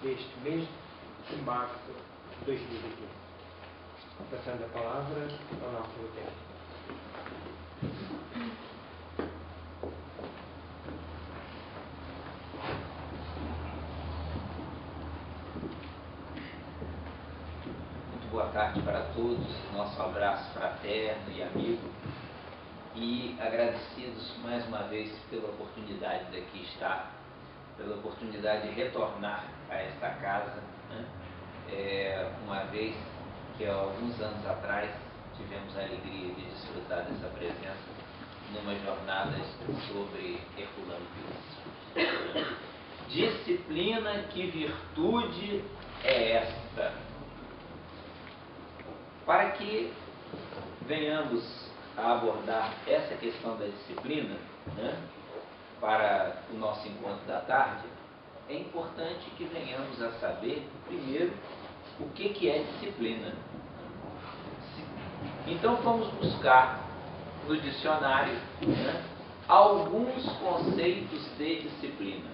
deste mês de março de 2015. Passando a palavra ao nosso técnico. Boa tarde para todos, nosso abraço fraterno e amigo, e agradecidos mais uma vez pela oportunidade de aqui estar, pela oportunidade de retornar a esta casa, né? Uma vez que há alguns anos atrás tivemos a alegria de desfrutar dessa presença numa jornada sobre Herculano. Disciplina, que virtude é esta? Para que venhamos a abordar essa questão da disciplina, né, para o nosso encontro da tarde, é importante que venhamos a saber, primeiro, o que é disciplina. Então vamos buscar no dicionário, né, alguns conceitos de disciplina,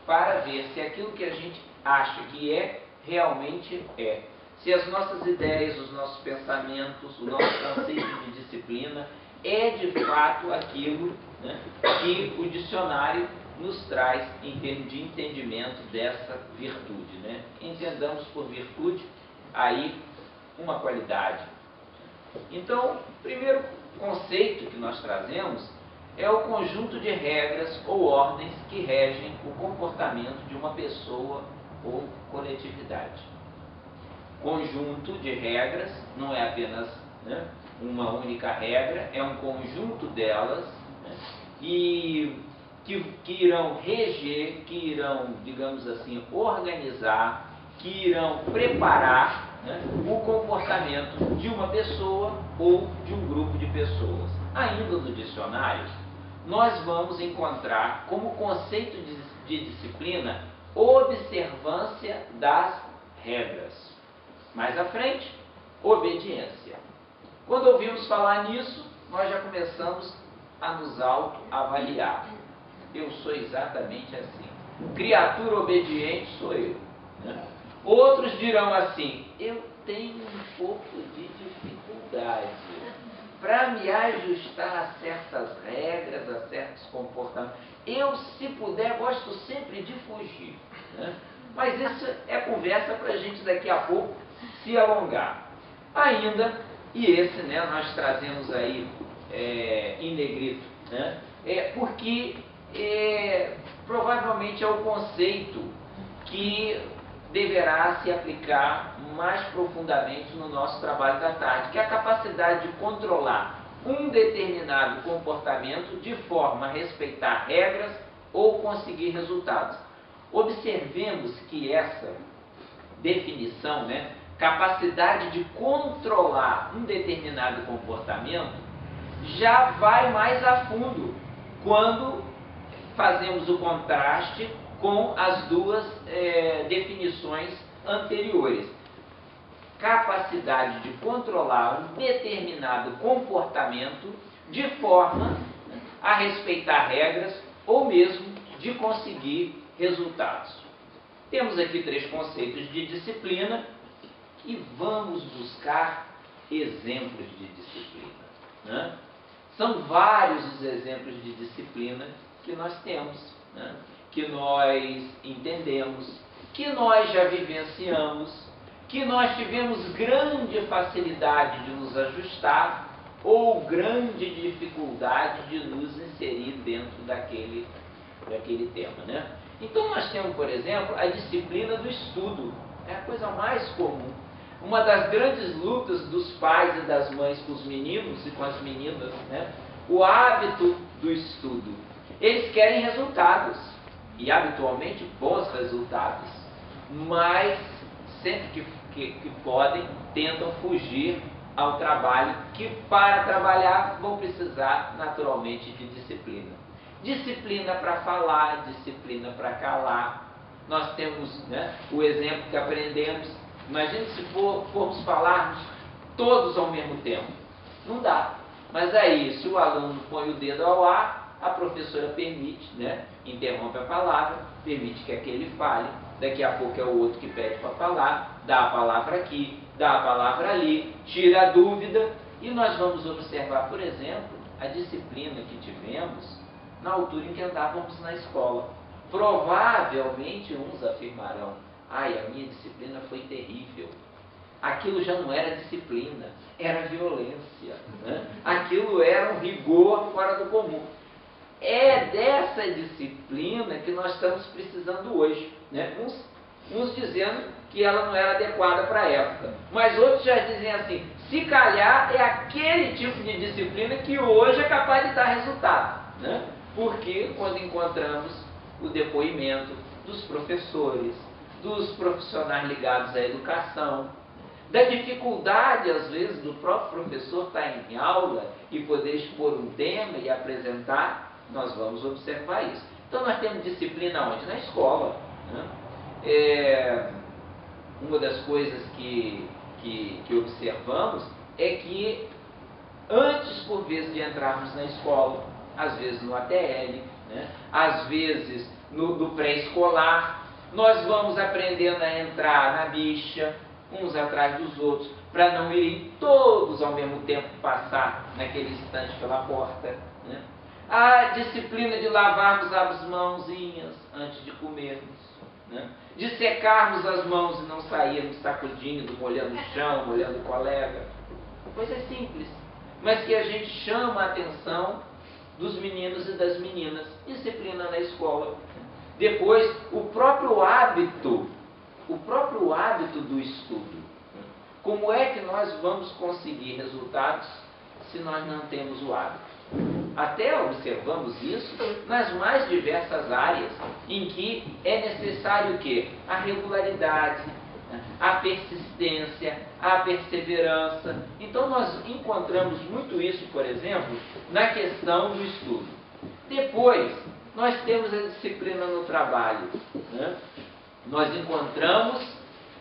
para ver se aquilo que a gente acha que é, realmente é. Se as nossas ideias, os nossos pensamentos, o nosso conceito de disciplina é de fato aquilo, né, que o dicionário nos traz em termos de entendimento dessa virtude, né? Entendamos por virtude aí uma qualidade. Então, o primeiro conceito que nós trazemos é o conjunto de regras ou ordens que regem o comportamento de uma pessoa ou coletividade. Conjunto de regras, não é apenas, né, uma única regra, é um conjunto delas, né, e que irão reger, que irão, digamos assim, organizar, que irão preparar, né, o comportamento de uma pessoa ou de um grupo de pessoas. Ainda no dicionário, nós vamos encontrar como conceito de disciplina observância das regras. Mais à frente, obediência. Quando ouvimos falar nisso, nós já começamos a nos autoavaliar. Eu sou exatamente assim. Criatura obediente sou eu, né? Outros dirão assim, eu tenho um pouco de dificuldade para me ajustar a certas regras, a certos comportamentos. Eu, se puder, gosto sempre de fugir, né? Mas isso é conversa para a gente daqui a pouco se alongar. Ainda, e esse, né, nós trazemos aí em negrito, né, porque provavelmente é o conceito que deverá se aplicar mais profundamente no nosso trabalho da tarde, que é a capacidade de controlar um determinado comportamento de forma a respeitar regras ou conseguir resultados. Observemos que essa definição, né, capacidade de controlar um determinado comportamento, já vai mais a fundo quando fazemos o contraste com as duas definições anteriores. Capacidade de controlar um determinado comportamento de forma a respeitar regras ou mesmo de conseguir resultados. Temos aqui 3 conceitos de disciplina e vamos buscar exemplos de disciplina, né? São vários os exemplos de disciplina que nós temos, né, que nós entendemos, que nós já vivenciamos, que nós tivemos grande facilidade de nos ajustar ou grande dificuldade de nos inserir dentro daquele tema, né? Então nós temos, por exemplo, a disciplina do estudo, é a coisa mais comum. Uma das grandes lutas dos pais e das mães com os meninos e com as meninas, né? O hábito do estudo. Eles querem resultados, e habitualmente bons resultados, mas sempre que podem, tentam fugir ao trabalho, que para trabalhar vão precisar naturalmente de disciplina. Disciplina para falar, disciplina para calar. Nós temos, né, o exemplo que aprendemos. Imagine se formos falarmos todos ao mesmo tempo. Não dá. Mas aí, se o aluno põe o dedo ao ar, a professora permite, né? Interrompe a palavra, permite que aquele fale, daqui a pouco é o outro que pede para falar, dá a palavra aqui, dá a palavra ali, tira a dúvida, e nós vamos observar, por exemplo, a disciplina que tivemos na altura em que andávamos na escola. Provavelmente uns afirmarão: ai, a minha disciplina foi terrível. Aquilo já não era disciplina, era violência, né? Aquilo era um rigor fora do comum. É dessa disciplina que nós estamos precisando hoje, né? Uns dizendo que ela não era adequada para a época, mas outros já dizem assim: se calhar é aquele tipo de disciplina que hoje é capaz de dar resultado, né? Porque quando encontramos o depoimento dos professores, dos profissionais ligados à educação, da dificuldade, às vezes, do próprio professor estar em aula e poder expor um tema e apresentar, nós vamos observar isso. Então, nós temos disciplina onde? Na escola, né? Uma das coisas que observamos é que, antes, por vezes, de entrarmos na escola, às vezes no ATL, né? Às vezes no pré-escolar, nós vamos aprendendo a entrar na bicha, uns atrás dos outros, para não irem todos ao mesmo tempo passar naquele instante pela porta, né? A disciplina de lavarmos as mãozinhas antes de comermos, né? De secarmos as mãos e não sairmos sacudindo, molhando o chão, molhando o colega. Coisas simples, mas que a gente chama a atenção dos meninos e das meninas. Disciplina na escola. Depois, o próprio hábito do estudo. Como é que nós vamos conseguir resultados se nós não temos o hábito? Até observamos isso nas mais diversas áreas em que é necessário o quê? A regularidade, a persistência, a perseverança. Então nós encontramos muito isso, por exemplo, na questão do estudo. Depois, nós temos a disciplina no trabalho, né? Nós encontramos,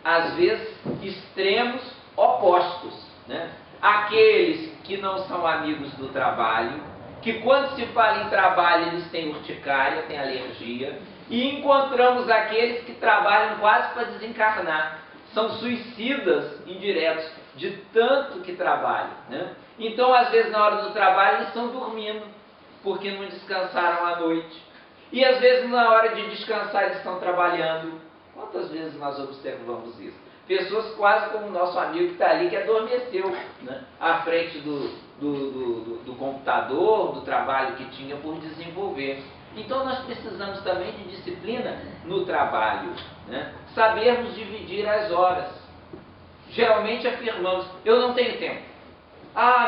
às vezes, extremos opostos, né? Aqueles que não são amigos do trabalho, que quando se fala em trabalho eles têm urticária, têm alergia, e encontramos aqueles que trabalham quase para desencarnar, são suicidas indiretos de tanto que trabalham, né? Então, às vezes, na hora do trabalho eles estão dormindo, porque não descansaram à noite, e às vezes na hora de descansar eles estão trabalhando. Quantas vezes nós observamos isso? Pessoas quase como o nosso amigo que está ali, que adormeceu, né? À frente do computador, do trabalho que tinha por desenvolver. Então nós precisamos também de disciplina no trabalho, né? Sabermos dividir as horas. Geralmente afirmamos: eu não tenho tempo.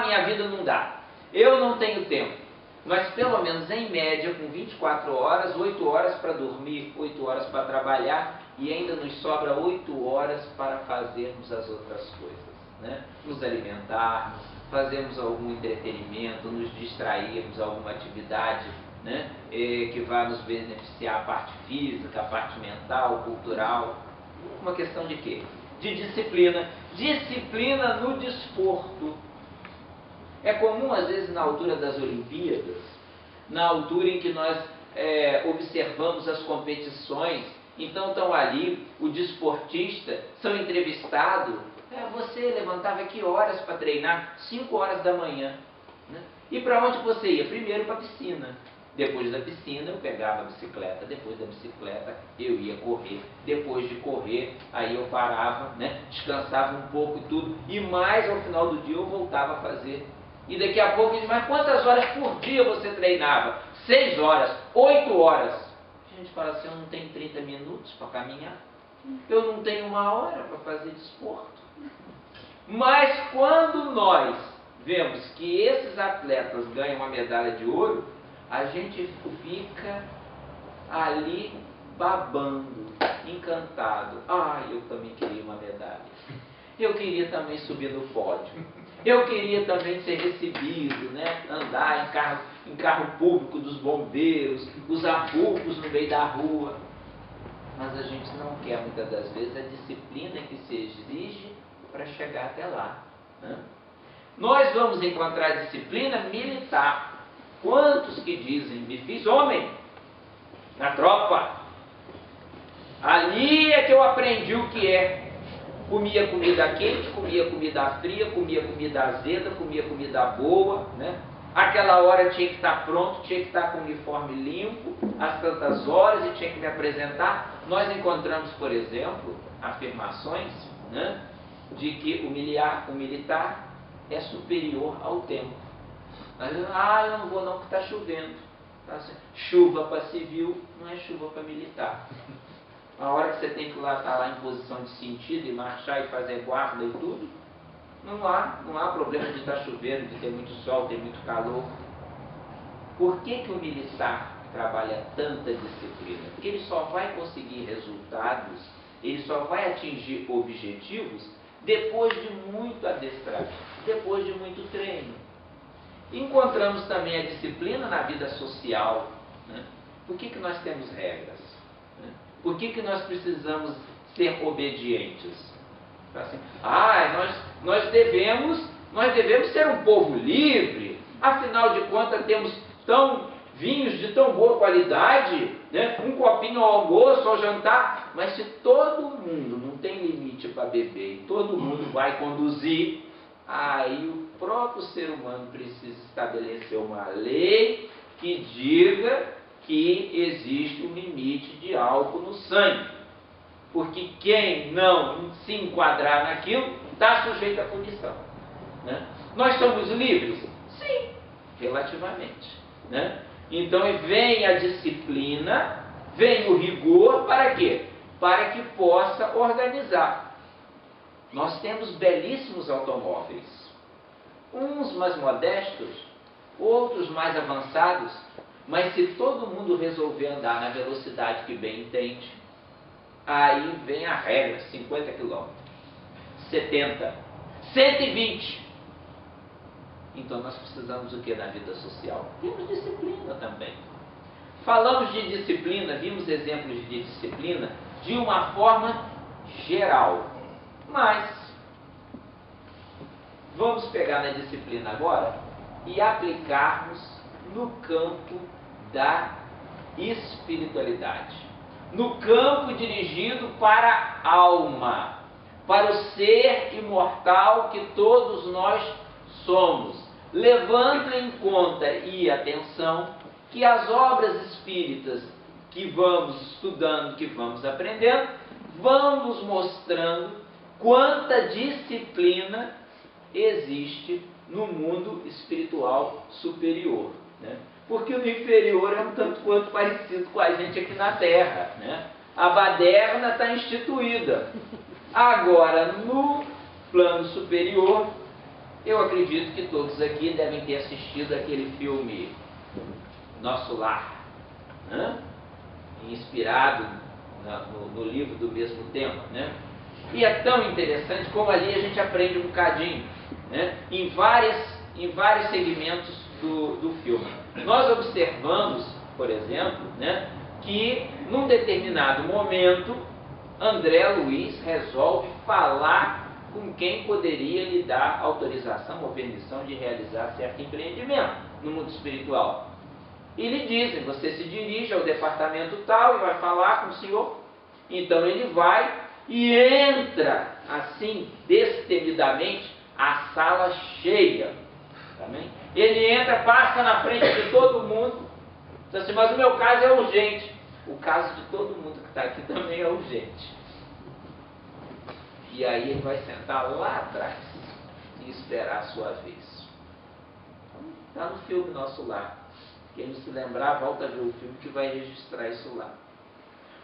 Minha vida não dá. Eu não tenho tempo. Mas pelo menos em média, com 24 horas, 8 horas para dormir, 8 horas para trabalhar, e ainda nos sobra 8 horas para fazermos as outras coisas, né? Nos alimentarmos, fazermos algum entretenimento, nos distrairmos, alguma atividade, né? Que vá nos beneficiar a parte física, a parte mental, cultural. Uma questão de quê? De disciplina. Disciplina no desporto. É comum, às vezes, na altura das Olimpíadas, na altura em que nós observamos as competições, então estão ali, o desportista, são entrevistados, você levantava que horas para treinar? 5 horas da manhã. Né? E para onde você ia? Primeiro para a piscina. Depois da piscina eu pegava a bicicleta, depois da bicicleta eu ia correr, depois de correr, aí eu parava, né? Descansava um pouco e tudo, e mais ao final do dia eu voltava a fazer. E daqui a pouco ele diz: mas quantas horas por dia você treinava? 6 horas, 8 horas. A gente fala assim: eu não tenho 30 minutos para caminhar, eu não tenho 1 hora para fazer desporto. Mas quando nós vemos que esses atletas ganham uma medalha de ouro, a gente fica ali babando, encantado. Eu também queria uma medalha. Eu queria também subir no pódio. Eu queria também ser recebido, né? Andar em carro público dos bombeiros, usar pulpos no meio da rua. Mas a gente não quer, muitas das vezes, a disciplina que se exige para chegar até lá, né? Nós vamos encontrar disciplina militar. Quantos que dizem, me fiz homem na tropa. Ali é que eu aprendi o que é. Comia comida quente, comia comida fria, comia comida azeda, comia comida boa, né? Aquela hora tinha que estar pronto, tinha que estar com o uniforme limpo, às tantas horas, e tinha que me apresentar. Nós encontramos, por exemplo, afirmações, né, de que o militar é superior ao tempo. Mas, eu não vou não porque está chovendo. Tá assim, chuva para civil não é chuva para militar. A hora que você tem que estar lá em posição de sentido e marchar e fazer guarda e tudo, não há problema de estar chovendo, de ter muito sol, ter muito calor. Por que o militar trabalha tanta disciplina? Porque ele só vai conseguir resultados, ele só vai atingir objetivos depois de muito adestramento, depois de muito treino. Encontramos também a disciplina na vida social, né? Por que nós temos regras? Né? Por que nós precisamos ser obedientes? Assim, nós devemos ser um povo livre, afinal de contas temos vinhos de tão boa qualidade, né? Um copinho ao almoço, ao jantar, mas se todo mundo não tem limite para beber e todo mundo vai conduzir, aí o próprio ser humano precisa estabelecer uma lei que diga que existe um limite de álcool no sangue. Porque quem não se enquadrar naquilo está sujeito à punição. Né? Nós somos livres? Sim, relativamente. Né? Então vem a disciplina, vem o rigor, para quê? Para que possa organizar. Nós temos belíssimos automóveis. Uns mais modestos, outros mais avançados, mas se todo mundo resolver andar na velocidade que bem entende, aí vem a regra, 50 km, 70, 120. Então nós precisamos do que na vida social? Temos disciplina também. Falamos de disciplina, vimos exemplos de disciplina de uma forma geral. Mas vamos pegar na disciplina agora e aplicarmos no campo da espiritualidade. No campo dirigido para a alma, para o ser imortal que todos nós somos, levando em conta e atenção que as obras espíritas que vamos estudando, que vamos aprendendo, vão nos mostrando quanta disciplina existe no mundo espiritual superior, né? Porque o inferior é um tanto quanto parecido com a gente aqui na Terra, né? A baderna está instituída. Agora, no plano superior, eu acredito que todos aqui devem ter assistido aquele filme Nosso Lar, né? Inspirado no livro do mesmo tema, né? E é tão interessante como ali a gente aprende um bocadinho, né? Em vários segmentos do filme. Nós observamos, por exemplo, né, que num determinado momento André Luiz resolve falar com quem poderia lhe dar autorização ou permissão de realizar certo empreendimento no mundo espiritual. E lhe dizem, você se dirige ao departamento tal e vai falar com o senhor. Então ele vai e entra assim, destemidamente, a sala cheia. Também. Ele entra, passa na frente de todo mundo, diz assim, mas o meu caso é urgente. O caso de todo mundo que está aqui também é urgente. E aí ele vai sentar lá atrás e esperar a sua vez. Está no filme Nosso Lar. Quem não se lembrar, volta a ver o filme que vai registrar isso lá.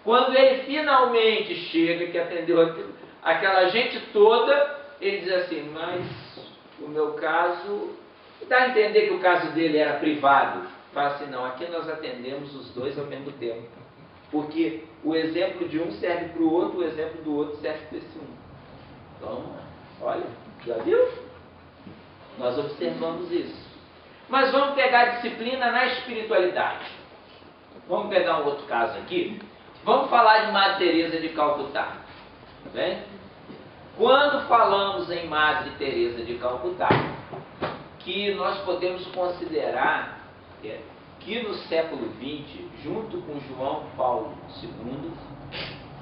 Quando ele finalmente chega, que atendeu aquela gente toda, ele diz assim, mas o meu caso... Dá a entender que o caso dele era privado. Fala assim, não, aqui nós atendemos os dois ao mesmo tempo. Porque o exemplo de um serve para o outro, o exemplo do outro serve para esse um. Então, olha, já viu? Nós observamos isso. Mas vamos pegar a disciplina na espiritualidade. Vamos pegar um outro caso aqui. Vamos falar de Madre Teresa de Calcutá. Tá bem? Quando falamos em Madre Teresa de Calcutá, que nós podemos considerar que no século XX, junto com João Paulo II,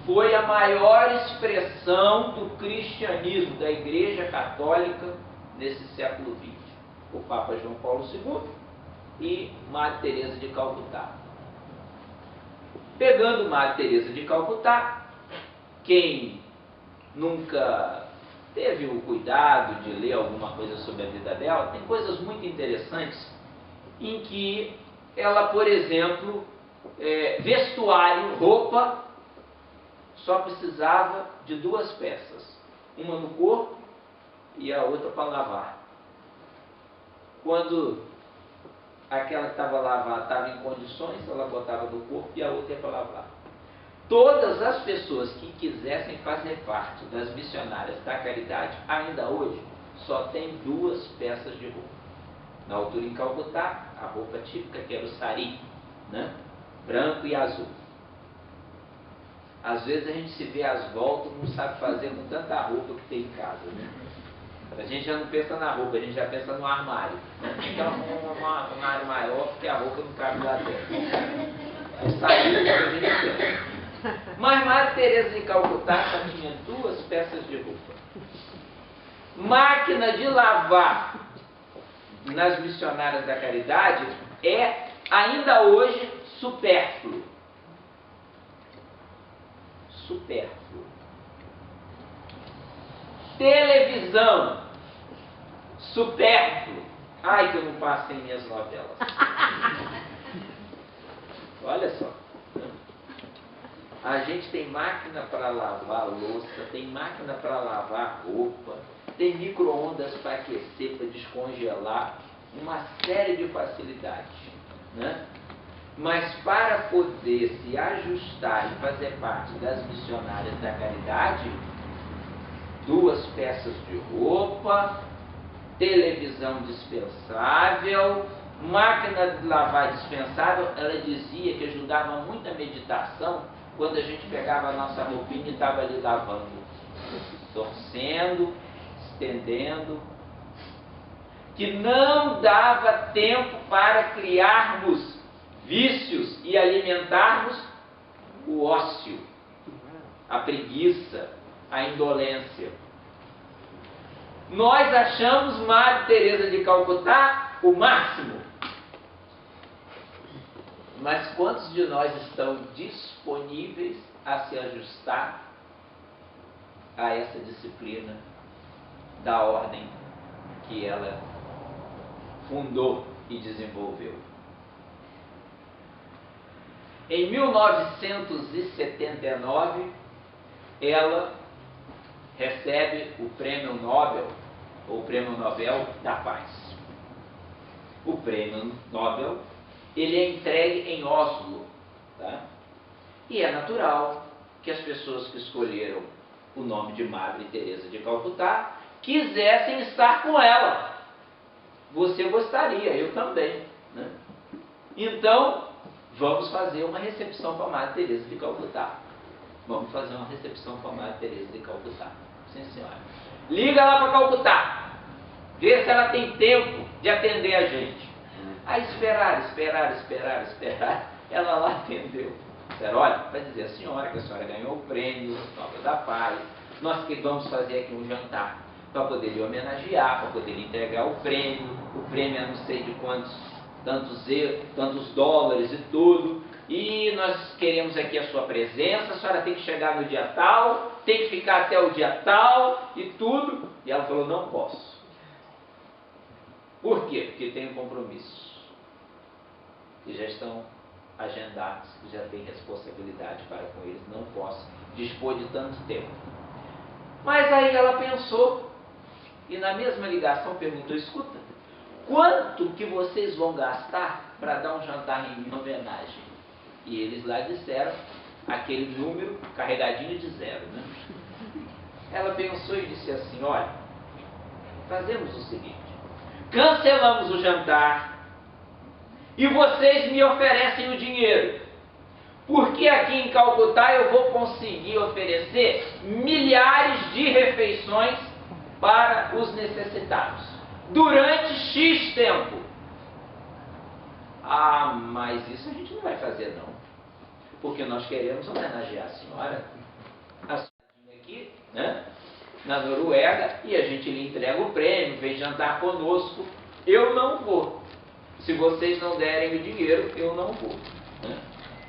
foi a maior expressão do cristianismo, da Igreja Católica, nesse século XX. O Papa João Paulo II e Madre Teresa de Calcutá. Pegando Madre Teresa de Calcutá, quem nunca teve o cuidado de ler alguma coisa sobre a vida dela, tem coisas muito interessantes em que ela, por exemplo, vestuário, roupa, só precisava de 2 peças, uma no corpo e a outra para lavar. Quando aquela que estava lavada estava em condições, ela botava no corpo e a outra ia para lavar. Todas as pessoas que quisessem fazer parte das missionárias da caridade, ainda hoje, só tem 2 peças de roupa. Na altura em Calcutá, a roupa típica, que era o sari, né? Branco e azul. Às vezes a gente se vê às voltas, não sabe fazer com tanta roupa que tem em casa, né? A gente já não pensa na roupa, a gente já pensa no armário, né? Então, um armário maior, porque a roupa não cabe lá dentro. É sair que a gente pensa. Mas Madre Teresa de Calcutá só tinha 2 peças de roupa. Máquina de lavar nas missionárias da caridade é, ainda hoje, supérfluo. Supérfluo. Televisão, supérfluo. Ai, que eu não passo em minhas novelas. Olha só. A gente tem máquina para lavar louça, tem máquina para lavar roupa, tem micro-ondas para aquecer, para descongelar, uma série de facilidades, né? Mas para poder se ajustar e fazer parte das missionárias da caridade, 2 peças de roupa, televisão dispensável, máquina de lavar dispensável. Ela dizia que ajudava muito a meditação quando a gente pegava a nossa roupinha e estava ali lavando, torcendo, estendendo, que não dava tempo para criarmos vícios e alimentarmos o ócio, a preguiça, a indolência. Nós achamos Madre Teresa de Calcutá o máximo. Mas quantos de nós estão disponíveis a se ajustar a essa disciplina da ordem que ela fundou e desenvolveu? Em 1979, ela recebe o Prêmio Nobel, ou Prêmio Nobel da Paz. O Prêmio Nobel, ele é entregue em Oslo, tá? E é natural que as pessoas que escolheram o nome de Madre Teresa de Calcutá quisessem estar com ela. Você gostaria, eu também, né? Então, vamos fazer uma recepção para Madre Teresa de Calcutá. Vamos fazer uma recepção para Madre Teresa de Calcutá. Sim, senhora. Liga lá para Calcutá. Vê se ela tem tempo de atender a gente. Aí esperaram. Ela lá atendeu. Disseram, olha, para dizer a senhora que a senhora ganhou o prêmio Nobel da Paz, nós que vamos fazer aqui um jantar para poder lhe homenagear, para poder lhe entregar o prêmio é não sei de quantos, tantos dólares e tudo, e nós queremos aqui a sua presença, a senhora tem que chegar no dia tal, tem que ficar até o dia tal e tudo. E ela falou, não posso. Por quê? Porque tem um compromisso. Que já estão agendados, que já têm responsabilidade para com eles, não posso dispor de tanto tempo. Mas aí ela pensou, e na mesma ligação perguntou, escuta, quanto que vocês vão gastar para dar um jantar em minha homenagem? E eles lá disseram aquele número carregadinho de 0, né? Ela pensou e disse assim, olha, fazemos o seguinte, cancelamos o jantar, e vocês me oferecem o dinheiro, porque aqui em Calcutá eu vou conseguir oferecer milhares de refeições para os necessitados, durante X tempo. Ah, mas isso a gente não vai fazer não, porque nós queremos homenagear a senhora, aqui, né, na Noruega, e a gente lhe entrega o prêmio, vem jantar conosco. Eu não vou. Se vocês não derem o dinheiro, eu não vou. Né?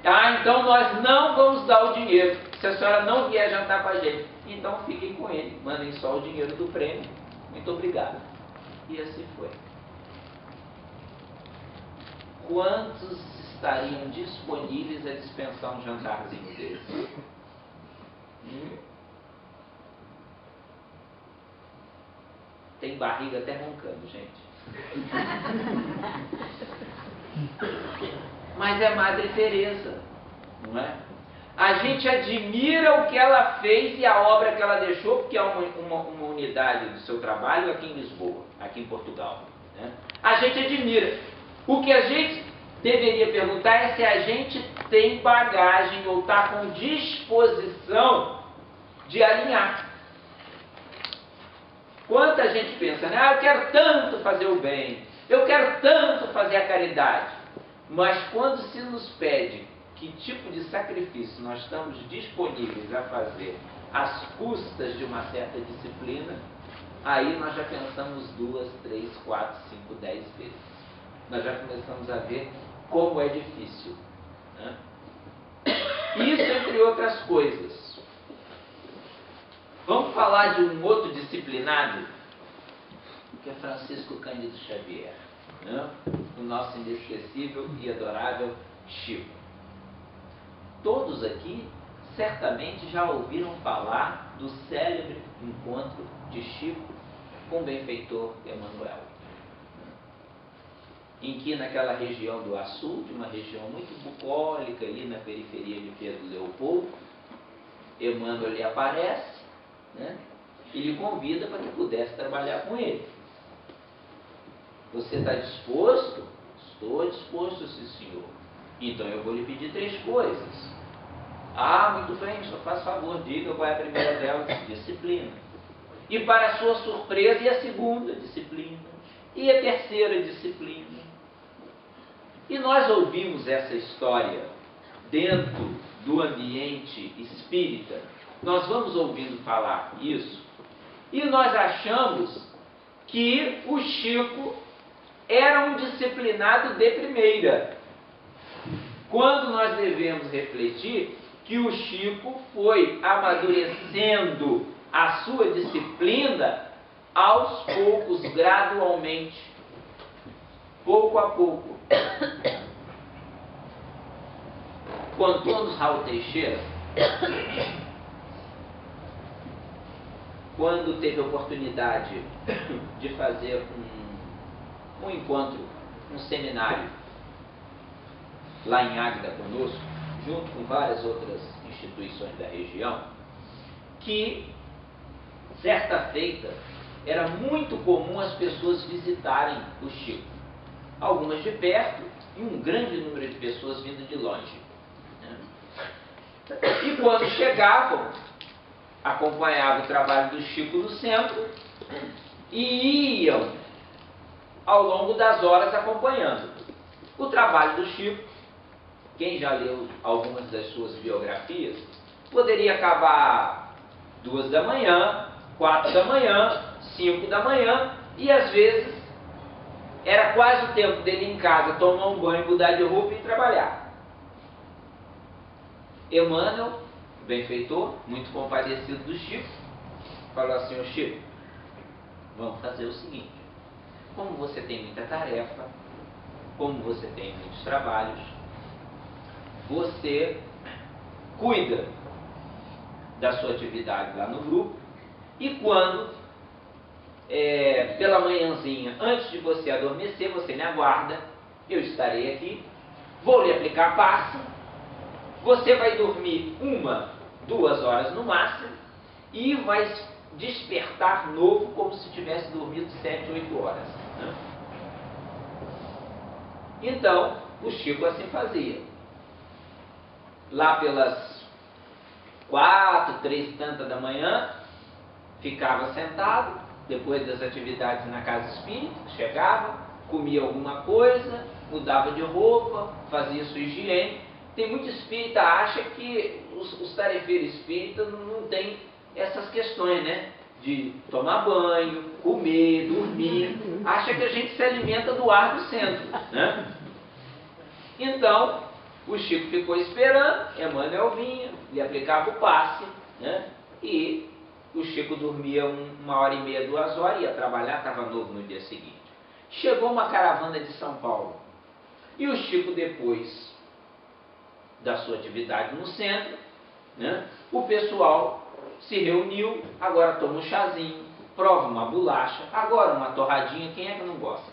Ah, então nós não vamos dar o dinheiro. Se a senhora não vier jantar com a gente, então fiquem com ele. Mandem só o dinheiro do prêmio. Muito obrigado. E assim foi. Quantos estariam disponíveis a dispensar um jantarzinho desse? Tem barriga até roncando, gente. Mas é Madre Teresa, não é? A gente admira o que ela fez e a obra que ela deixou, porque é uma unidade do seu trabalho aqui em Lisboa, aqui em Portugal. Né? A gente admira. O que a gente deveria perguntar é se a gente tem bagagem ou está com disposição de alinhar. Quanta gente pensa, né? Ah, eu quero tanto fazer o bem, eu quero tanto fazer a caridade. Mas quando se nos pede que tipo de sacrifício nós estamos disponíveis a fazer às custas de uma certa disciplina, aí nós já pensamos 2, 3, 4, 5, 10 vezes. Nós já começamos a ver como é difícil. Né? Isso entre outras coisas. Vamos falar de um outro disciplinado, que é Francisco Cândido Xavier, né? O nosso inesquecível e adorável Chico. Todos aqui certamente já ouviram falar do célebre encontro de Chico com o benfeitor Emmanuel, em que naquela região do Açude, uma região muito bucólica ali na periferia de Pedro Leopoldo, Emmanuel lhe aparece, né? E lhe convida para que pudesse trabalhar com ele. Você está disposto? Estou disposto, sim, senhor. Então eu vou lhe pedir 3 coisas. Ah, muito bem, só faz favor, diga qual é a primeira delas. Disciplina. E para a sua surpresa, e a segunda? Disciplina. E a terceira? Disciplina. E nós ouvimos essa história dentro do ambiente espírita. Nós vamos ouvindo falar isso e nós achamos que o Chico era um disciplinado de primeira, quando nós devemos refletir que o Chico foi amadurecendo a sua disciplina aos poucos, gradualmente, pouco a pouco. O Antônio Raul Teixeira, quando teve a oportunidade de fazer um encontro, um seminário lá em Águeda conosco, junto com várias outras instituições da região, que certa feita era muito comum as pessoas visitarem o Chico, algumas de perto e um grande número de pessoas vindo de longe. E quando chegavam, acompanhavam o trabalho do Chico no centro e iam ao longo das horas acompanhando o trabalho do Chico. Quem já leu algumas das suas biografias, poderia acabar 2 da manhã, 4 da manhã, 5 da manhã, e às vezes era quase o tempo dele em casa tomar um banho, mudar de roupa e trabalhar. Emmanuel, benfeitor, muito compadecido do Chico, falou assim: ô Chico, vamos fazer o seguinte, como você tem muita tarefa, como você tem muitos trabalhos, você cuida da sua atividade lá no grupo, e quando, pela manhãzinha, antes de você adormecer, você me aguarda, eu estarei aqui, vou lhe aplicar passe, você vai dormir 1, 2 horas no máximo, e vai despertar novo como se tivesse dormido 7, 8 horas. Né? Então, o Chico assim fazia. Lá pelas 4, 3 e tanta da manhã, ficava sentado, depois das atividades na casa espírita, chegava, comia alguma coisa, mudava de roupa, fazia sua higiene. Tem muito espírita que acha que os tarefeiros espíritas não tem essas questões, né? De tomar banho, comer, dormir. Acha que a gente se alimenta do ar do centro, né? Então, o Chico ficou esperando, Emmanuel vinha, lhe aplicava o passe, né? E o Chico dormia 1h30, 2 horas, ia trabalhar, estava novo no dia seguinte. Chegou uma caravana de São Paulo. E o Chico, depois da sua atividade no centro, né? O pessoal se reuniu, agora toma um chazinho, prova uma bolacha, agora uma torradinha, quem é que não gosta?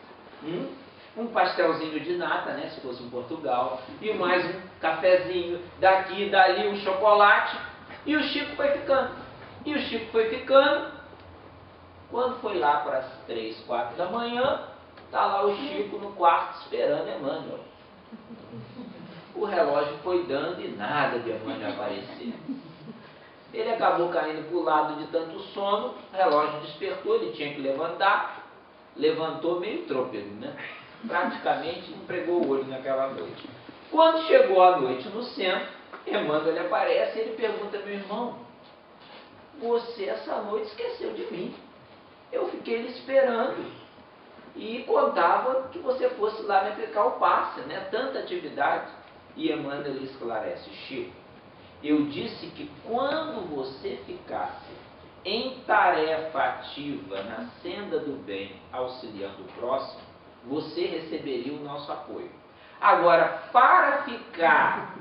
Um pastelzinho de nata, né, se fosse em Portugal, e mais um cafezinho, daqui e dali um chocolate, e o Chico foi ficando. Quando foi lá para as 3, 4 da manhã, está lá o Chico no quarto esperando Emmanuel. O relógio foi dando e nada de Emmanuel aparecer. Ele acabou caindo para o lado de tanto sono, o relógio despertou, ele tinha que levantar, levantou meio trôpego, né? Praticamente empregou o olho naquela noite. Quando chegou a noite no centro, Emmanuel aparece e ele pergunta: meu irmão, você essa noite esqueceu de mim. Eu fiquei lhe esperando e contava que você fosse lá me aplicar o passe, né? Tanta atividade. E Emmanuel lhe esclarece: Chico, eu disse que quando você ficasse em tarefa ativa, na senda do bem, auxiliando o próximo, você receberia o nosso apoio. Agora, para ficar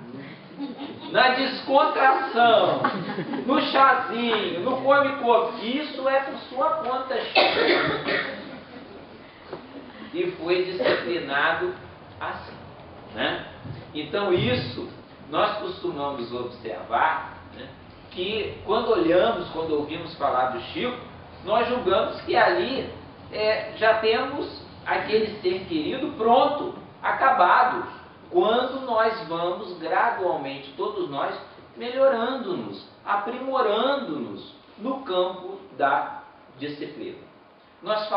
na descontração, no chazinho, no come-come, isso é por sua conta, Chico. E foi disciplinado assim, né? Então isso nós costumamos observar, né, que quando ouvimos falar do Chico, nós julgamos que ali já temos aquele ser querido pronto, acabado, quando nós vamos gradualmente, todos nós, melhorando-nos, aprimorando-nos no campo da disciplina. Nós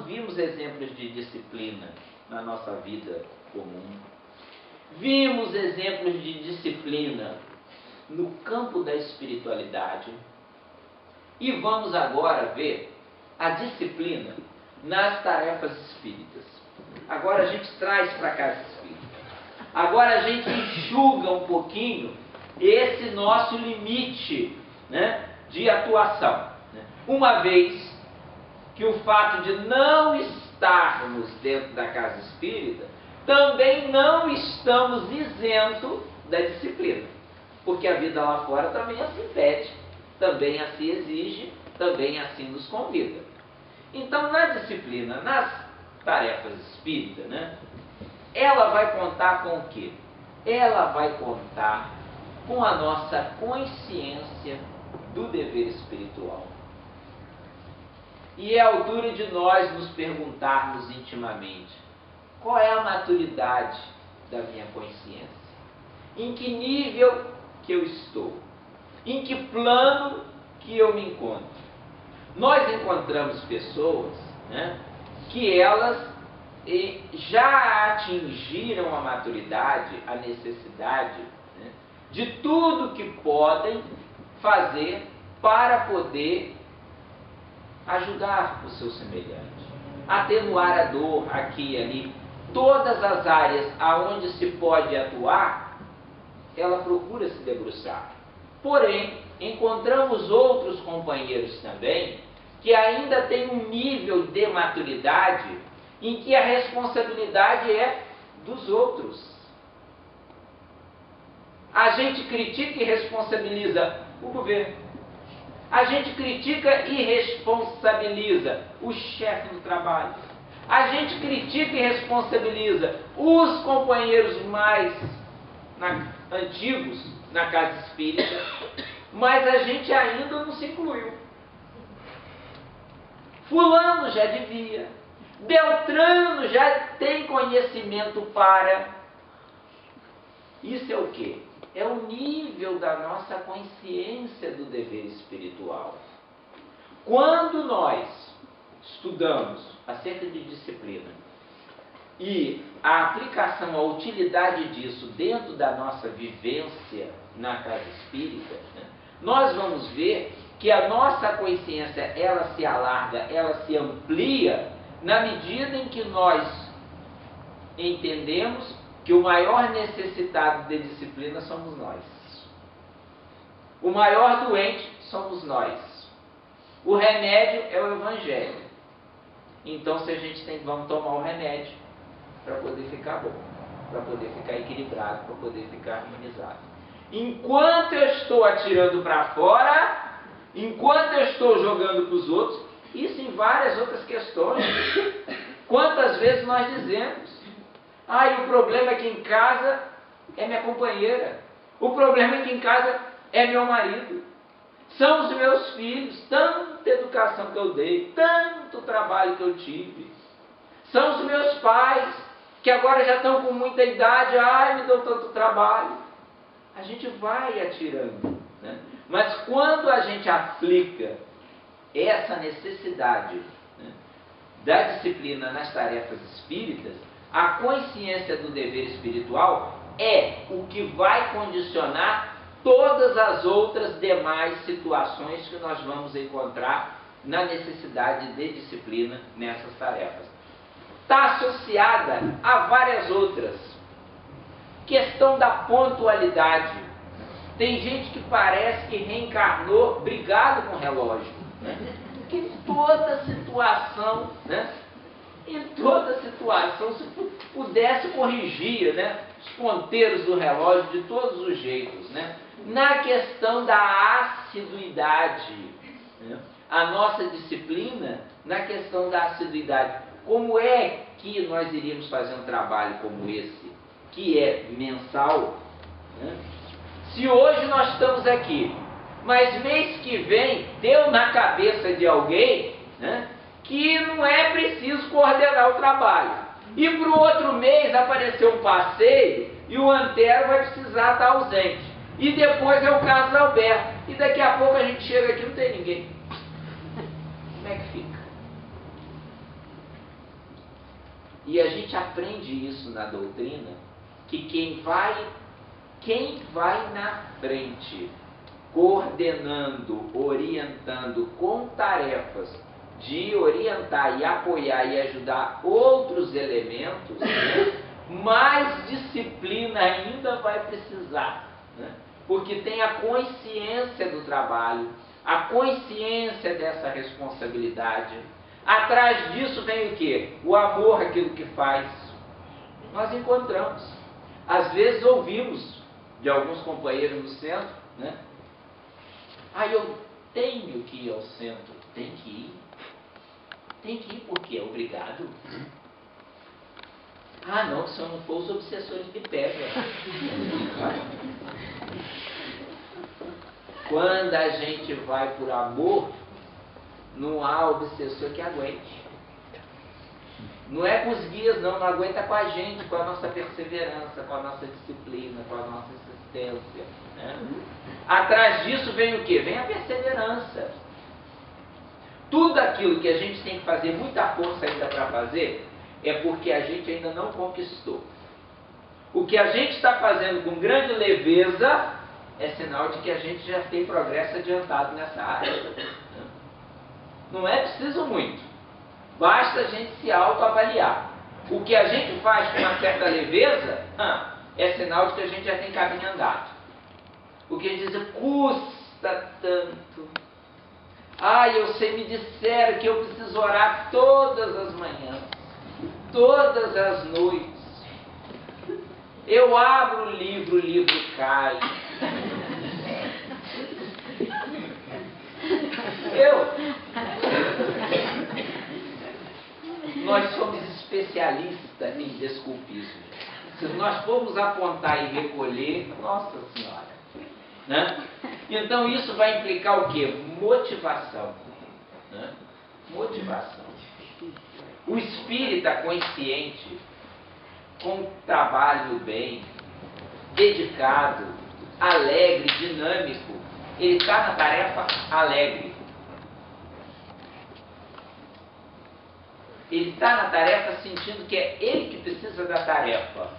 vimos exemplos de disciplina na nossa vida comum, vimos exemplos de disciplina no campo da espiritualidade e vamos agora ver a disciplina nas tarefas espíritas. Agora a gente traz para a casa espírita. Agora a gente enxuga um pouquinho esse nosso limite, né, de atuação. Uma vez que o fato de não estarmos dentro da casa espírita, também não estamos isentos da disciplina. Porque a vida lá fora também assim pede, também assim exige, também assim nos convida. Então, na disciplina, nas tarefas espíritas, né, ela vai contar com o quê? Ela vai contar com a nossa consciência do dever espiritual. E é a altura de nós nos perguntarmos intimamente: qual é a maturidade da minha consciência? Em que nível que eu estou? Em que plano que eu me encontro? Nós encontramos pessoas, né, que elas já atingiram a maturidade, a necessidade, né, de tudo que podem fazer para poder ajudar o seu semelhante, atenuar a dor aqui e ali. Todas as áreas aonde se pode atuar, ela procura se debruçar. Porém, encontramos outros companheiros também que ainda têm um nível de maturidade em que a responsabilidade é dos outros. A gente critica e responsabiliza o governo. A gente critica e responsabiliza o chefe do trabalho. A gente critica e responsabiliza os companheiros mais antigos na casa espírita, mas a gente ainda não se incluiu. Fulano já devia, Beltrano já tem conhecimento para. Isso é o quê? É o nível da nossa consciência do dever espiritual. Quando nós estudamos acerca de disciplina e a aplicação, a utilidade disso dentro da nossa vivência na casa espírita, né, nós vamos ver que a nossa consciência, ela se alarga, ela se amplia na medida em que nós entendemos que o maior necessitado de disciplina somos nós. O maior doente somos nós. O remédio é o Evangelho. Então, se a gente vamos tomar o remédio para poder ficar bom, para poder ficar equilibrado, para poder ficar harmonizado. Enquanto eu estou atirando para fora, enquanto eu estou jogando para os outros, isso em várias outras questões. Quantas vezes nós dizemos: o problema aqui em casa é minha companheira, o problema aqui em casa é meu marido, são os meus filhos, tanta educação que eu dei, tanto trabalho que eu tive, são os meus pais, que agora já estão com muita idade, me dão tanto trabalho. A gente vai atirando, né? Mas quando a gente aplica essa necessidade, né, da disciplina nas tarefas espíritas, a consciência do dever espiritual é o que vai condicionar todas as outras demais situações que nós vamos encontrar na necessidade de disciplina nessas tarefas. Está associada a várias outras. Questão da pontualidade. Tem gente que parece que reencarnou brigado com o relógio, né? Porque em toda situação, né? Em toda situação, se pudesse corrigir, né, os ponteiros do relógio de todos os jeitos, né? Na questão da assiduidade, né? A nossa disciplina na questão da assiduidade. Como é que nós iríamos fazer um trabalho como esse, que é mensal, né? Se hoje nós estamos aqui, mas mês que vem deu na cabeça de alguém, né, que não é preciso coordenar o trabalho. E para o outro mês apareceu um passeio e o Antero vai precisar estar ausente. E depois é o caso da Alberto. E daqui a pouco a gente chega aqui e não tem ninguém. Como é que fica? E a gente aprende isso na doutrina, que quem vai na frente, coordenando, orientando com tarefas de orientar e apoiar e ajudar outros elementos, né, mais disciplina ainda vai precisar, né? Porque tem a consciência do trabalho, a consciência dessa responsabilidade. Atrás disso vem o quê? O amor àquilo que faz. Nós encontramos. Às vezes ouvimos de alguns companheiros no centro, né? Eu tenho que ir ao centro. Tem que ir. Tem que ir porque é obrigado. Não, se eu não for, os obsessores me pegam. Quando a gente vai por amor, não há obsessor que aguente. Não é com os guias, não aguenta com a gente, com a nossa perseverança, com a nossa disciplina, com a nossa insistência, né? Atrás disso vem o quê? Vem a perseverança. Tudo aquilo que a gente tem que fazer muita força ainda para fazer, é porque a gente ainda não conquistou. O que a gente está fazendo com grande leveza é sinal de que a gente já tem progresso adiantado nessa área. Não é preciso muito. Basta a gente se autoavaliar. O que a gente faz com uma certa leveza é sinal de que a gente já tem caminho andado. O que a gente diz, custa tanto. Eu sei, me disseram que eu preciso orar todas as manhãs, todas as noites. Eu abro o livro cai. Nós somos especialistas em desculpismo. Se nós formos apontar e recolher, nossa senhora, né? Então isso vai implicar o quê? Motivação, né? Motivação. O espírita consciente, com trabalho bem, dedicado, alegre, dinâmico, ele está na tarefa alegre. Ele está na tarefa sentindo que é ele que precisa da tarefa.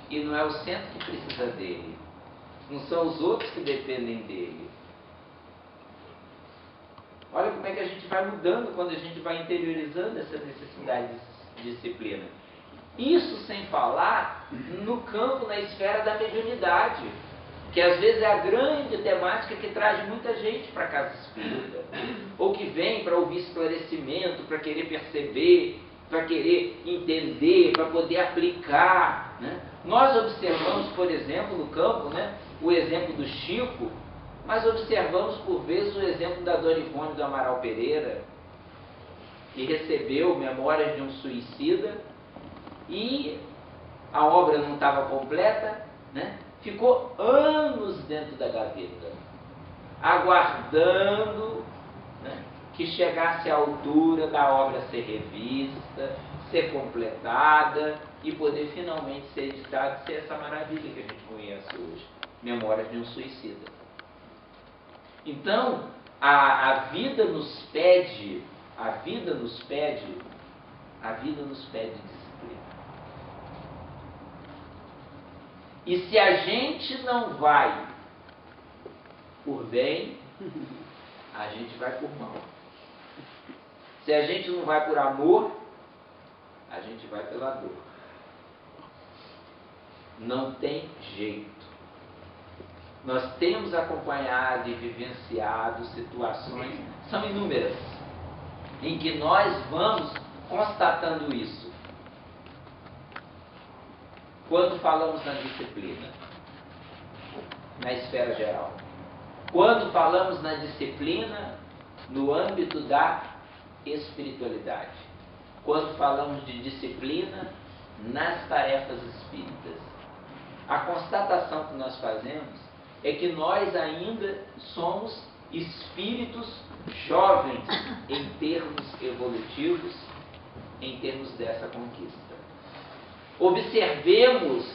E não é o centro que precisa dele. Não são os outros que dependem dele. Olha como é que a gente vai mudando quando a gente vai interiorizando essa necessidade de disciplina. Isso sem falar no campo, na esfera da mediunidade, que às vezes é a grande temática que traz muita gente para a casa espírita, ou que vem para ouvir esclarecimento, para querer perceber, para querer entender, para poder aplicar, né? Nós observamos, por exemplo, no campo, né, o exemplo do Chico, mas observamos por vezes o exemplo da Dona Ivone do Amaral Pereira, que recebeu Memórias de um Suicida e a obra não estava completa, né? Ficou anos dentro da gaveta, aguardando, né, que chegasse a altura da obra ser revista, ser completada e poder finalmente ser editada, ser essa maravilha que a gente conhece hoje, Memórias de um Suicida. Então, a vida nos pede disciplina. E se a gente não vai por bem, a gente vai por mal. Se a gente não vai por amor, a gente vai pela dor. Não tem jeito. Nós temos acompanhado e vivenciado situações, são inúmeras, em que nós vamos constatando isso. Quando falamos na disciplina, na esfera geral. Quando falamos na disciplina, no âmbito da espiritualidade. Quando falamos de disciplina, nas tarefas espíritas. A constatação que nós fazemos é que nós ainda somos espíritos jovens em termos evolutivos, em termos dessa conquista. Observemos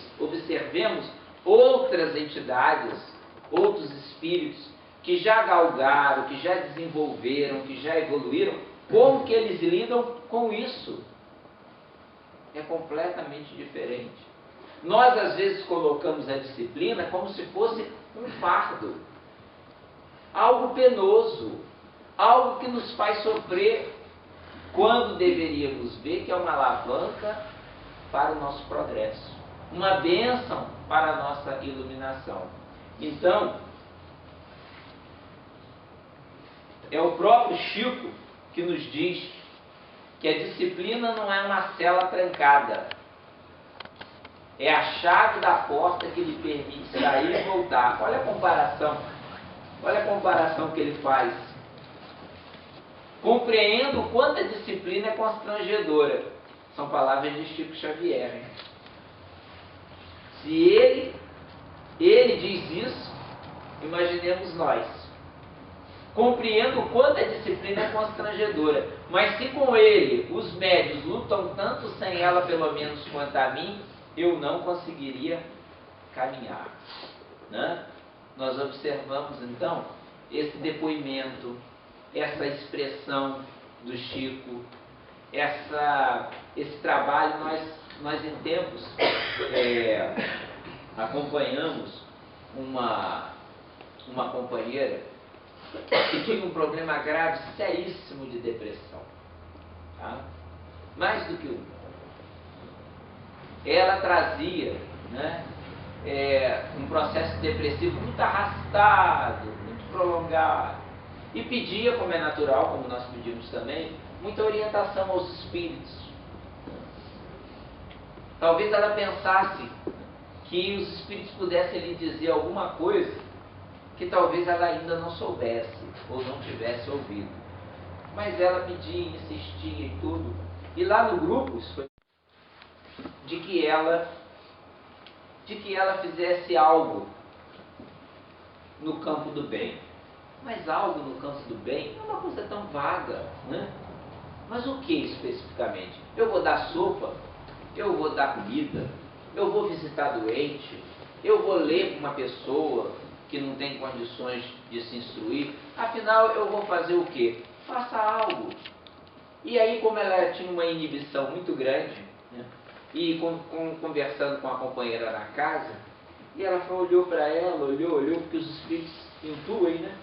outras entidades, outros espíritos que já galgaram, que já desenvolveram, que já evoluíram, como que eles lidam com isso. É completamente diferente. Nós, às vezes, colocamos a disciplina como se fosse um fardo, algo penoso, algo que nos faz sofrer, quando deveríamos ver que é uma alavanca para o nosso progresso, uma bênção para a nossa iluminação. Então, é o próprio Chico que nos diz que a disciplina não é uma cela trancada, é a chave da porta que lhe permite sair e voltar. Olha a comparação que ele faz. Compreendo o quanto a disciplina é constrangedora. São palavras de Chico Xavier, hein? Se ele diz isso, imaginemos nós. Compreendo o quanto a disciplina é constrangedora, mas se com ele os médios lutam tanto sem ela, pelo menos quanto a mim, eu não conseguiria caminhar, né? Nós observamos então esse depoimento, essa expressão do Chico, esse trabalho. Nós em tempos acompanhamos uma companheira que tinha um problema grave, seríssimo de depressão, tá? Mais do que um. Ela trazia, né, um processo depressivo muito arrastado, muito prolongado, e pedia, como é natural, como nós pedimos também, muita orientação aos espíritos. Talvez ela pensasse que os espíritos pudessem lhe dizer alguma coisa que talvez ela ainda não soubesse ou não tivesse ouvido. Mas ela pedia, insistia e tudo. E lá no grupo, isso foi de que ela fizesse algo no campo do bem. Mas algo no campo do bem é uma coisa tão vaga, né? Mas o que especificamente? Eu vou dar sopa? Eu vou dar comida? Eu vou visitar doente? Eu vou ler para uma pessoa que não tem condições de se instruir? Afinal, eu vou fazer o quê? Faça algo. E aí, como ela tinha uma inibição muito grande, né, e conversando com a companheira na casa, e ela olhou para ela, olhou, porque os espíritos intuem, né?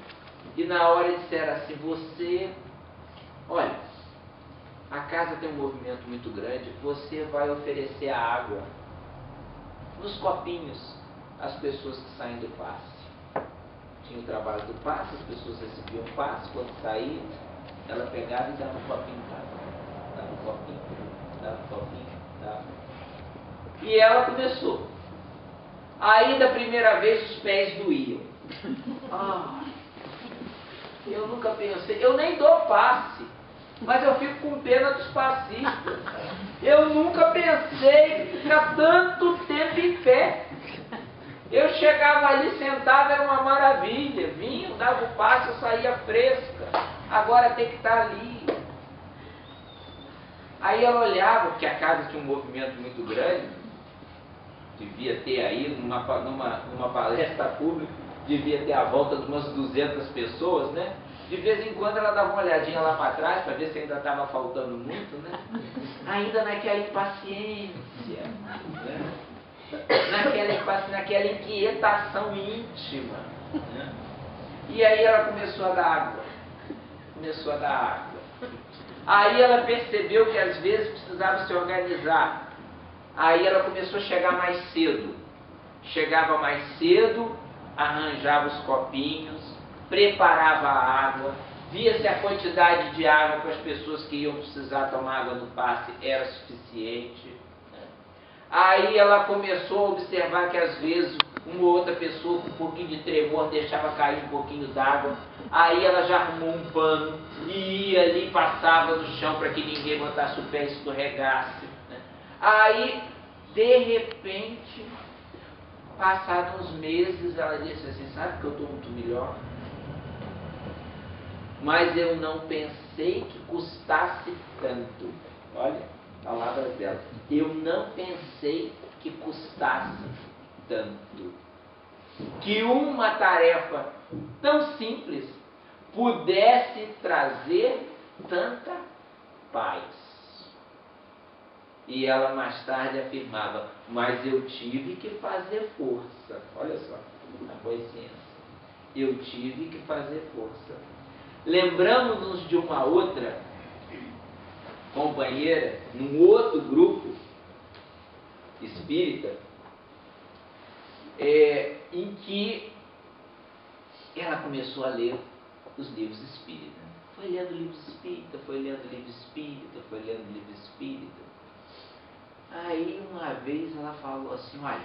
E na hora disseram assim, olha, a casa tem um movimento muito grande, você vai oferecer a água nos copinhos às pessoas que saem do passe. Tinha o trabalho do passe, as pessoas recebiam passe, quando saíam, ela pegava e dava um copinho d'água. Dava um copinho, dava. E ela começou. Aí da primeira vez os pés doíam. Eu nunca pensei, eu nem dou passe, mas eu fico com pena dos passistas. Eu nunca pensei em ficar tanto tempo em pé. Eu chegava ali sentado, era uma maravilha. Vinha, dava o passe, eu saía fresca. Agora tem que estar ali. Aí ela olhava, porque a casa tinha um movimento muito grande, devia ter aí, numa palestra pública, devia ter a volta de umas 200 pessoas, né? De vez em quando ela dava uma olhadinha lá para trás, para ver se ainda estava faltando muito, né? Ainda naquela impaciência, né? Naquela inquietação íntima, né? E aí ela começou a dar água. Aí ela percebeu que às vezes precisava se organizar. Aí ela começou a chegar mais cedo. Chegava mais cedo, arranjava os copinhos, preparava a água, via se a quantidade de água para as pessoas que iam precisar tomar água no passe era suficiente. Aí ela começou a observar que às vezes uma ou outra pessoa com um pouquinho de tremor deixava cair um pouquinho d'água. Aí ela já arrumou um pano e ia ali, passava no chão para que ninguém botasse o pé e escorregasse. Aí, de repente, passados uns meses, ela disse assim, sabe que eu estou muito melhor? Mas eu não pensei que custasse tanto. Olha, palavras dela. Eu não pensei que custasse tanto. Que uma tarefa tão simples pudesse trazer tanta paz. E ela mais tarde afirmava, mas eu tive que fazer força. Olha só, a consciência. Eu tive que fazer força. Lembramos-nos de uma outra companheira, num outro grupo espírita, em que ela começou a ler os livros espíritas. Foi lendo livros espíritas, foi lendo livro espírita, foi lendo livro espírita. Aí uma vez ela falou assim, olha,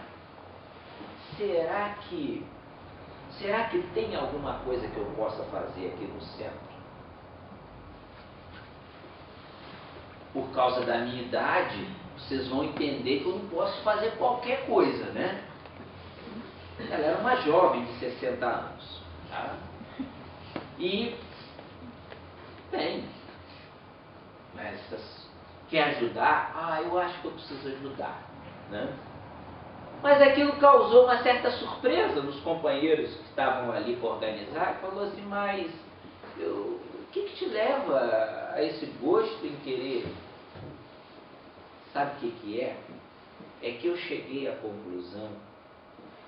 será que tem alguma coisa que eu possa fazer aqui no centro? Por causa da minha idade, vocês vão entender que eu não posso fazer qualquer coisa, né? Ela era uma jovem de 60 anos. Tá? E, bem, mas quer ajudar? Eu acho que eu preciso ajudar, né? Mas aquilo causou uma certa surpresa nos companheiros que estavam ali para organizar. Falou assim, mas o que te leva a esse gosto em querer? Sabe o que é? É que eu cheguei à conclusão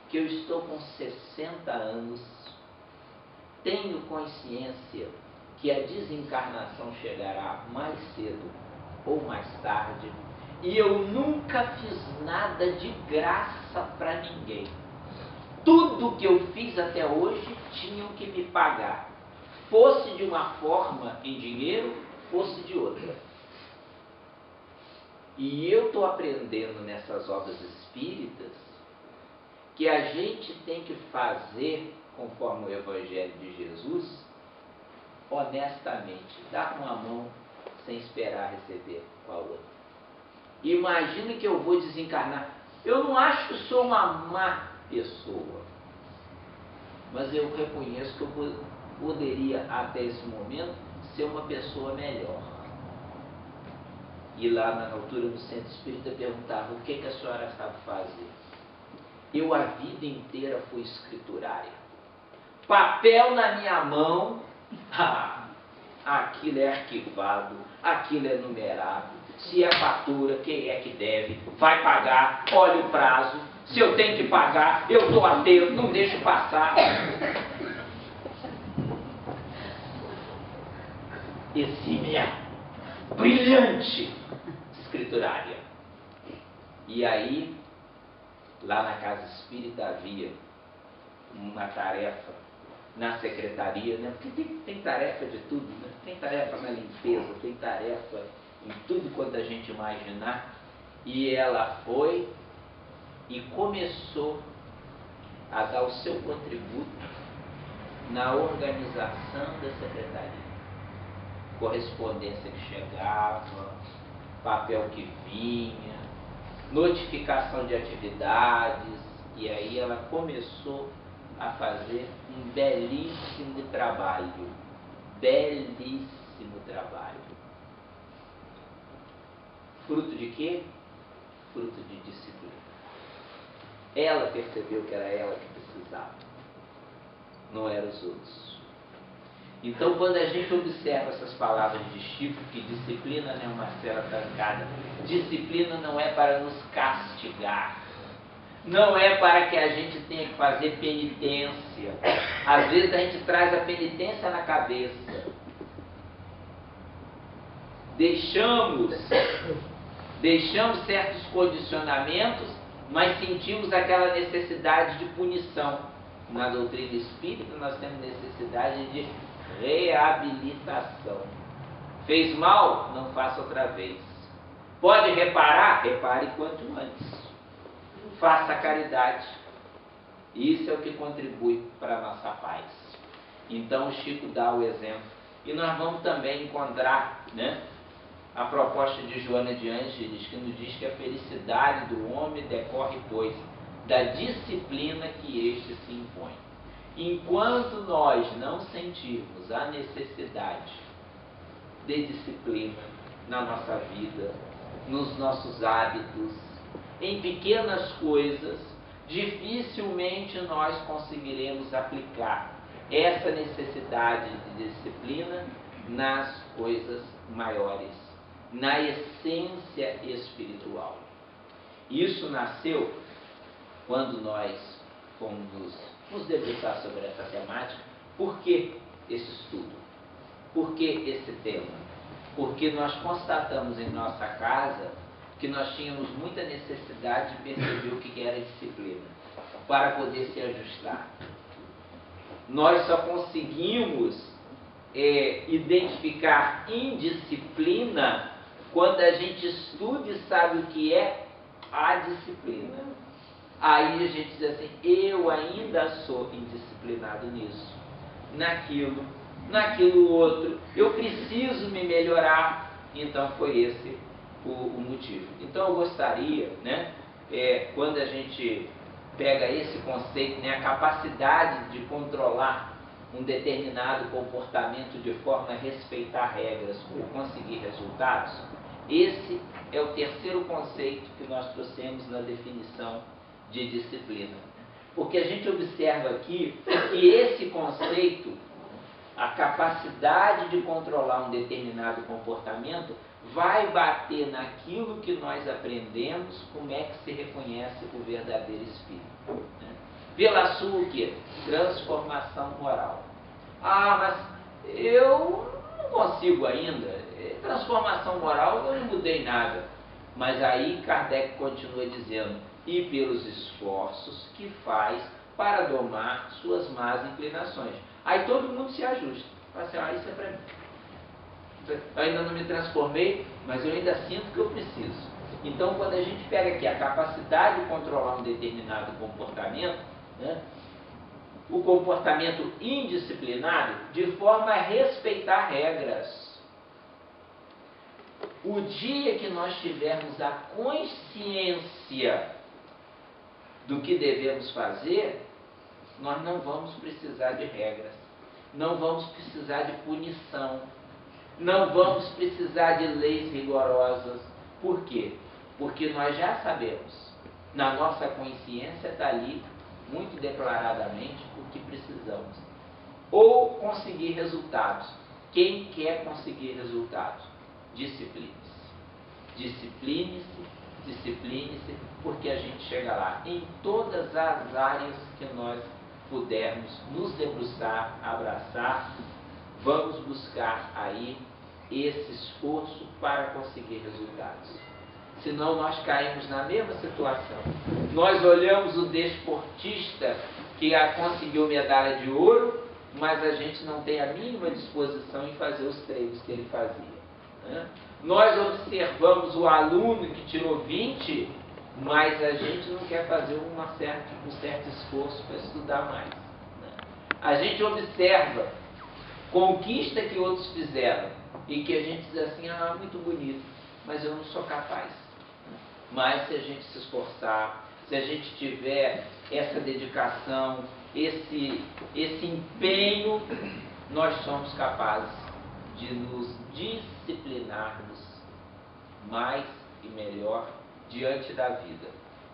que eu estou com 60 anos, tenho consciência que a desencarnação chegará mais cedo ou mais tarde, e eu nunca fiz nada de graça para ninguém. Tudo que eu fiz até hoje tinham que me pagar, fosse de uma forma em dinheiro, fosse de outra. E eu estou aprendendo nessas obras espíritas que a gente tem que fazer, conforme o Evangelho de Jesus, honestamente, dar com a mão sem esperar receber com a outra. Imagine que eu vou desencarnar. Eu não acho que sou uma má pessoa, mas eu reconheço que eu poderia, até esse momento, ser uma pessoa melhor. E lá na altura do centro espírita perguntava, o que a senhora sabe fazer? Eu a vida inteira fui escriturária. Papel na minha mão, aquilo é arquivado, aquilo é numerado. Se é fatura, quem é que deve? Vai pagar, olha o prazo. Se eu tenho que pagar, eu estou atento, não deixo passar. Exímia, brilhante escriturária. E aí, lá na casa espírita havia uma tarefa na secretaria, né? Porque tem tarefa de tudo, né? Tem tarefa na limpeza, tem tarefa em tudo quanto a gente imaginar. E ela foi e começou a dar o seu contributo na organização da secretaria. Correspondência que chegava, papel que vinha, notificação de atividades, e aí ela começou a fazer um belíssimo trabalho. Belíssimo trabalho. Fruto de quê? Fruto de disciplina. Ela percebeu que era ela que precisava, não eram os outros. Então, quando a gente observa essas palavras de Chico, que disciplina não é uma cela trancada, disciplina não é para nos castigar, não é para que a gente tenha que fazer penitência. Às vezes a gente traz a penitência na cabeça. Deixamos certos condicionamentos, mas sentimos aquela necessidade de punição. Na doutrina espírita nós temos necessidade de reabilitação. Fez mal? Não faça outra vez. Pode reparar? Repare quanto antes. Faça caridade. Isso é o que contribui para a nossa paz. Então o Chico dá o exemplo. E nós vamos também encontrar, né, a proposta de Joana de Ângeles, que nos diz que a felicidade do homem decorre, pois, da disciplina que este se impõe. Enquanto nós não sentirmos a necessidade de disciplina na nossa vida, nos nossos hábitos, em pequenas coisas, dificilmente nós conseguiremos aplicar essa necessidade de disciplina nas coisas maiores, na essência espiritual. Isso nasceu quando nós fomos nos debruçar sobre essa temática. Por que esse estudo? Por que esse tema? Porque nós constatamos em nossa casa que nós tínhamos muita necessidade de perceber o que era disciplina, para poder se ajustar. Nós só conseguimos identificar indisciplina quando a gente estuda e sabe o que é a disciplina. Aí a gente diz assim, eu ainda sou indisciplinado nisso, naquilo outro, eu preciso me melhorar. Então foi esse o motivo. Então eu gostaria, né, quando a gente pega esse conceito, né, a capacidade de controlar um determinado comportamento de forma a respeitar regras ou conseguir resultados, esse é o terceiro conceito que nós trouxemos na definição de disciplina. Porque a gente observa aqui que esse conceito, a capacidade de controlar um determinado comportamento, vai bater naquilo que nós aprendemos, como é que se reconhece o verdadeiro espírito, né? Pela sua o quê? Transformação moral. Ah, mas eu não consigo ainda. Transformação moral eu não mudei nada. Mas aí Kardec continua dizendo, e pelos esforços que faz para domar suas más inclinações. Aí todo mundo se ajusta. Fala assim, isso é para mim. Eu ainda não me transformei, mas eu ainda sinto que eu preciso. Então, quando a gente pega aqui a capacidade de controlar um determinado comportamento, né, o comportamento indisciplinado, de forma a respeitar regras. O dia que nós tivermos a consciência do que devemos fazer, nós não vamos precisar de regras, não vamos precisar de punição, não vamos precisar de leis rigorosas. Por quê? Porque nós já sabemos, na nossa consciência está ali, muito declaradamente, o que precisamos. Ou conseguir resultados, Quem quer conseguir resultados? Discipline-se. Discipline-se, discipline-se, porque a gente chega lá em todas as áreas que nós pudermos nos debruçar, abraçar, vamos buscar aí esse esforço para conseguir resultados. Senão nós caímos na mesma situação. Nós olhamos o desportista que conseguiu medalha de ouro, mas a gente não tem a mínima disposição em fazer os treinos que ele fazia, né? Nós observamos o aluno que tirou 20, mas a gente não quer fazer um certo esforço para estudar mais, né? A gente observa conquista que outros fizeram e que a gente diz assim, ah, muito bonito, mas eu não sou capaz. Mas se a gente se esforçar, se a gente tiver essa dedicação, esse empenho, nós somos capazes de nos disciplinarmos mais e melhor diante da vida.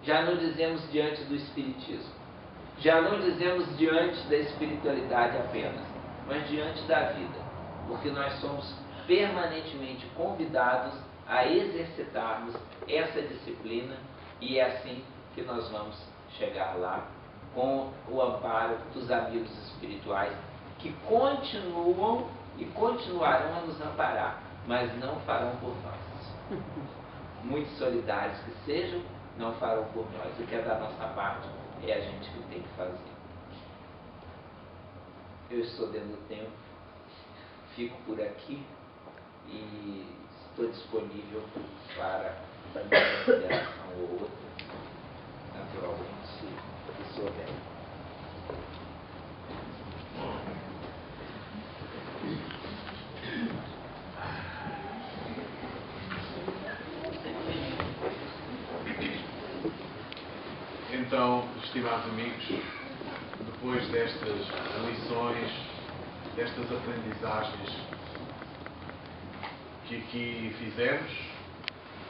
Já não dizemos diante do espiritismo, já não dizemos diante da espiritualidade apenas, mas diante da vida, porque nós somos permanentemente convidados a exercitarmos essa disciplina, e é assim que nós vamos chegar lá, com o amparo dos amigos espirituais que continuam e continuarão a nos amparar, mas não farão por nós. Muito solidários que sejam, não farão por nós. O que é da nossa parte é a gente que tem que fazer. Eu estou dentro do tempo, fico por aqui e estou disponível para uma consideração ou outra, naturalmente, se souber. Então, estimados amigos, depois destas lições, destas aprendizagens que aqui fizemos,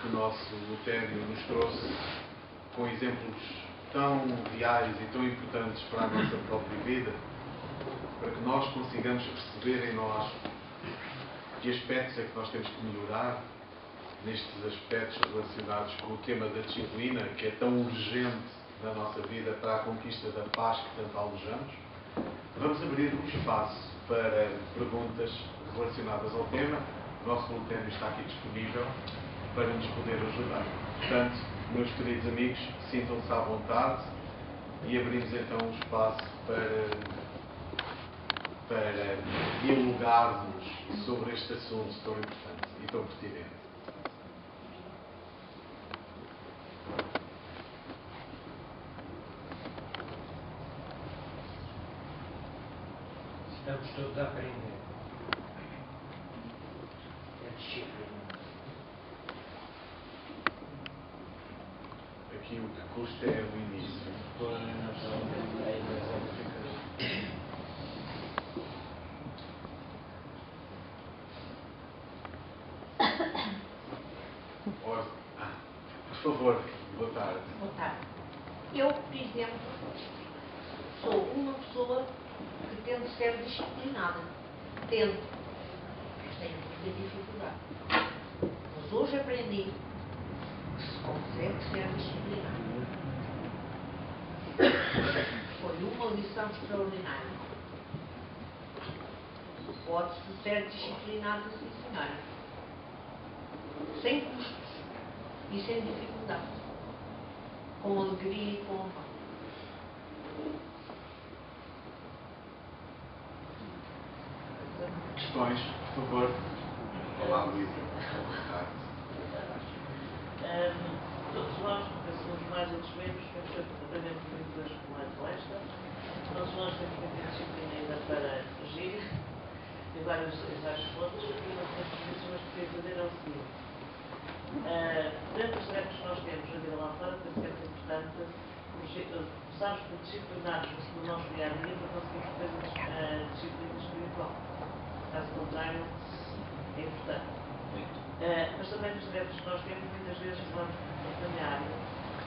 que o nosso Lutério nos trouxe, com exemplos tão reais e tão importantes para a nossa própria vida, para que nós consigamos perceber em nós que aspectos é que nós temos que melhorar nestes aspectos relacionados com o tema da disciplina, que é tão urgente na nossa vida para a conquista da paz que tanto almejamos. Vamos abrir um espaço para perguntas relacionadas ao tema. O nosso voluntário está aqui disponível para nos poder ajudar. Portanto, meus queridos amigos, sintam-se à vontade e abrimos então um espaço para dialogarmos sobre este assunto tão importante e tão pertinente. Estamos todos a aprender. É disciplina. Aqui o que custa é o início. Por favor, boa tarde. Boa tarde. Eu, por exemplo, sou uma pessoa que tento ser disciplinada. Tento. Mas tenho muita dificuldade. Mas hoje aprendi que se consegue ser disciplinado. Foi uma lição extraordinária. Pode-se ser disciplinado, sim, senhora. Sem custos e sem dificuldade. Com alegria e com amor. Questões, por favor. Olá, Luísa. Boa tarde. Todos nós, somos mais outros menos, aprendemos muito hoje com a palestra. Todos nós temos muita disciplina ainda para agir em vários pontos, e uma das coisas que queria fazer é o seguinte. Dentro dos tarefas que nós temos a vida lá fora, é sempre importante começarmos por disciplinar-nos no nosso dia a dia para conseguirmos ter a disciplina espiritual. Caso contrário, é importante. Mas também nos tarefas que nós temos, muitas vezes vamos acompanhar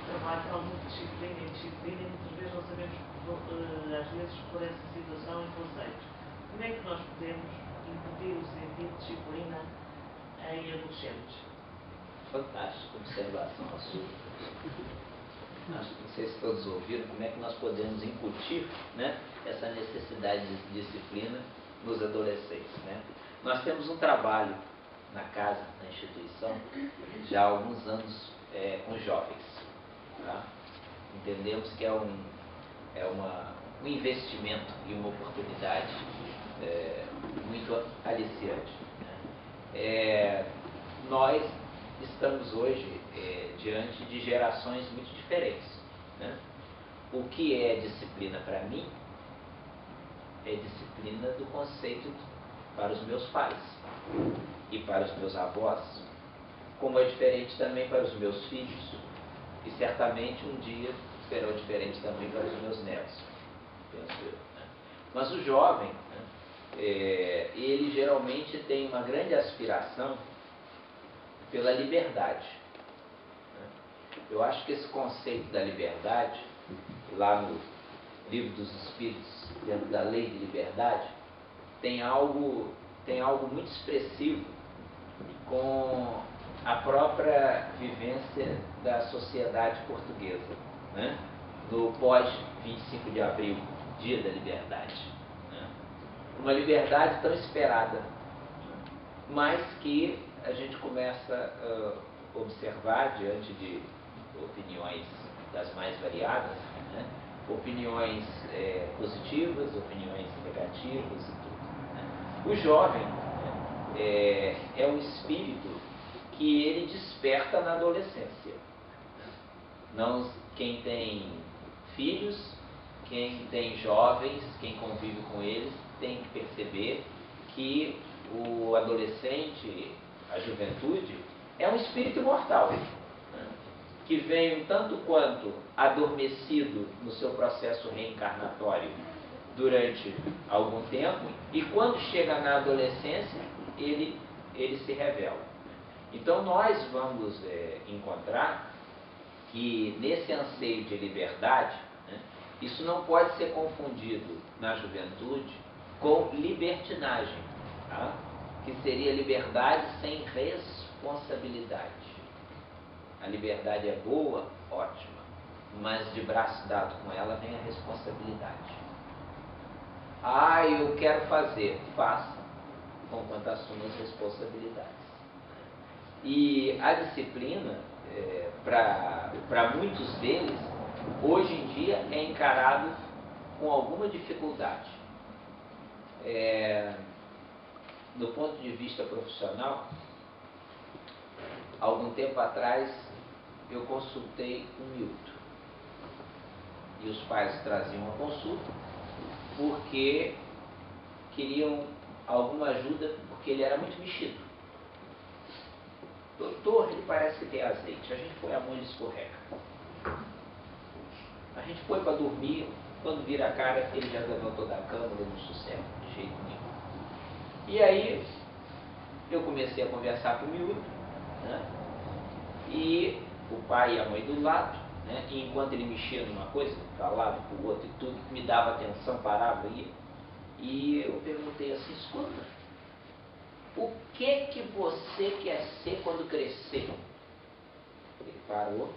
trabalho com alguma disciplina e indisciplina, e muitas vezes não sabemos, às vezes, por essa situação em conceitos. Como é que nós podemos incutir o sentido de disciplina em adolescentes. Fantástico, observação a sua. Acho que não sei se todos ouviram como é que nós podemos incutir, né, essa necessidade de disciplina nos adolescentes. Né? Nós temos um trabalho na casa, na instituição, já há alguns anos com jovens. Tá? Entendemos que é um investimento e uma oportunidade muito aliciante. Né? Nós estamos hoje diante de gerações muito diferentes. Né? O que é disciplina para mim é disciplina do conceito para os meus pais e para os meus avós, como é diferente também para os meus filhos, e certamente um dia serão diferentes também para os meus netos, penso eu. Né? Mas o jovem, né, ele geralmente tem uma grande aspiração pela liberdade. Né? Eu acho que esse conceito da liberdade, lá no Livro dos Espíritos, dentro da Lei de Liberdade, tem algo muito expressivo com a própria vivência da sociedade portuguesa, né? No pós-25 de abril, Dia da Liberdade. Né? Uma liberdade tão esperada, mas que a gente começa a observar diante de opiniões das mais variadas, né? Opiniões positivas, opiniões negativas e tudo. Né? O jovem é um espírito que ele desperta na adolescência. Não, quem tem filhos, quem tem jovens, quem convive com eles, tem que perceber que o adolescente, a juventude, é um espírito imortal, né? Que vem um tanto quanto adormecido no seu processo reencarnatório durante algum tempo, e quando chega na adolescência, ele se revela. Então nós vamos encontrar que nesse anseio de liberdade, né, isso não pode ser confundido na juventude com libertinagem, tá? Que seria liberdade sem responsabilidade. A liberdade é boa, ótima, mas de braço dado com ela vem a responsabilidade. Ah, eu quero fazer, faça, conquanto assuma as responsabilidades. E a disciplina, para muitos deles, hoje em dia é encarado com alguma dificuldade. Do ponto de vista profissional, algum tempo atrás eu consultei um Milton. E os pais traziam a consulta porque queriam alguma ajuda, porque ele era muito mexido. Doutor, ele parece que tem azeite. A gente põe a mão e escorrega. A gente põe para dormir, quando vira a cara, ele já levantou da cama, deu um sossego, de jeito nenhum. E aí, eu comecei a conversar com o Milton, né? E o pai e a mãe do lado, né? E enquanto ele mexia numa coisa, para lá, para o outro e tudo, me dava atenção, parava aí. E eu perguntei assim, escuta, o que você quer ser quando crescer? Ele parou,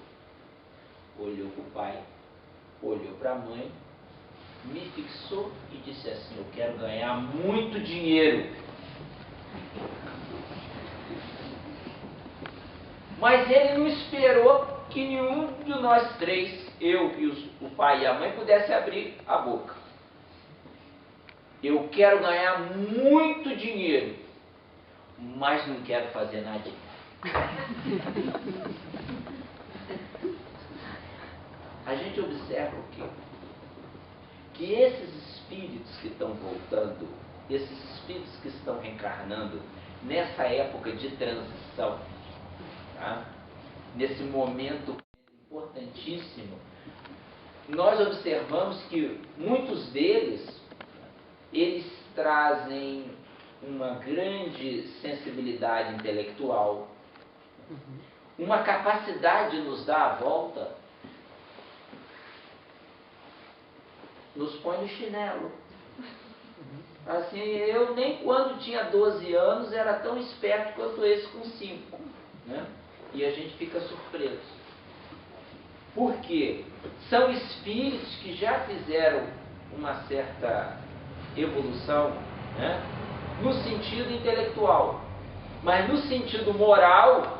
olhou para o pai, olhou para a mãe, me fixou e disse assim, eu quero ganhar muito dinheiro. Mas ele não esperou que nenhum de nós três, eu e o pai e a mãe, pudesse abrir a boca. Eu quero ganhar muito dinheiro, mas não quero fazer nada. A gente observa o quê? Que esses espíritos que estão voltando, esses espíritos que estão reencarnando nessa época de transição, tá? Nesse momento importantíssimo, nós observamos que muitos deles, eles trazem uma grande sensibilidade intelectual, uma capacidade de nos dar a volta, nos põe no chinelo. Assim, eu nem quando tinha 12 anos era tão esperto quanto esse com 5. Né? E a gente fica surpreso. Por quê? São espíritos que já fizeram uma certa evolução, né? No sentido intelectual. Mas no sentido moral,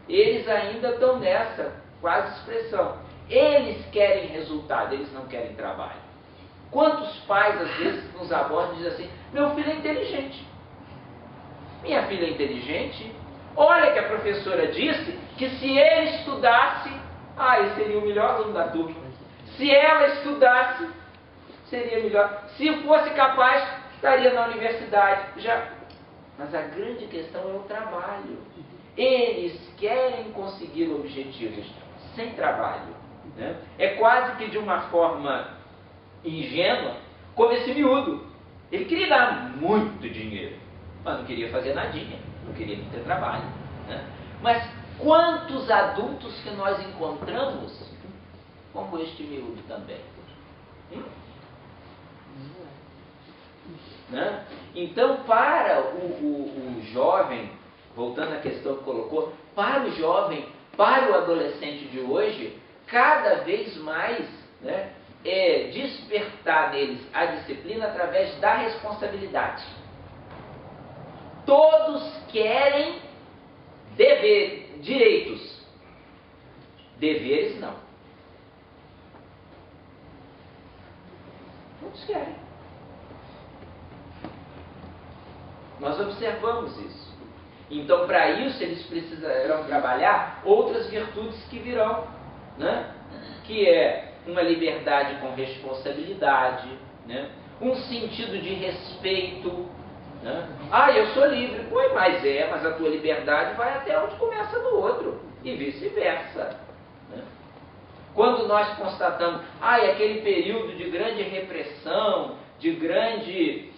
eles ainda estão nessa quase expressão. Eles querem resultado, eles não querem trabalho. Quantos pais, às vezes, nos abordam e dizem assim: meu filho é inteligente, minha filha é inteligente, olha que a professora disse que se ele estudasse, ele seria o melhor aluno da turma. Se ela estudasse, seria melhor. Se fosse capaz, estaria na universidade. Mas a grande questão é o trabalho. Eles querem conseguir objetivos sem trabalho. Né? É quase que de uma forma ingênua, como esse miúdo. Ele queria dar muito dinheiro, mas não queria fazer nadinha, não queria ter trabalho. Né? Mas quantos adultos que nós encontramos como este miúdo também? Né? Então, para o jovem, voltando à questão que colocou, para o jovem, para o adolescente de hoje, cada vez mais, né, é despertar neles a disciplina através da responsabilidade. Todos querem direitos, deveres não. Todos querem. Nós observamos isso. Então, para isso, eles precisarão trabalhar outras virtudes que virão, né? Que é uma liberdade com responsabilidade, né? Um sentido de respeito. Né? Eu sou livre. Pois, mas a tua liberdade vai até onde começa do outro, e vice-versa. Né? Quando nós constatamos, aquele período de grande repressão, de grande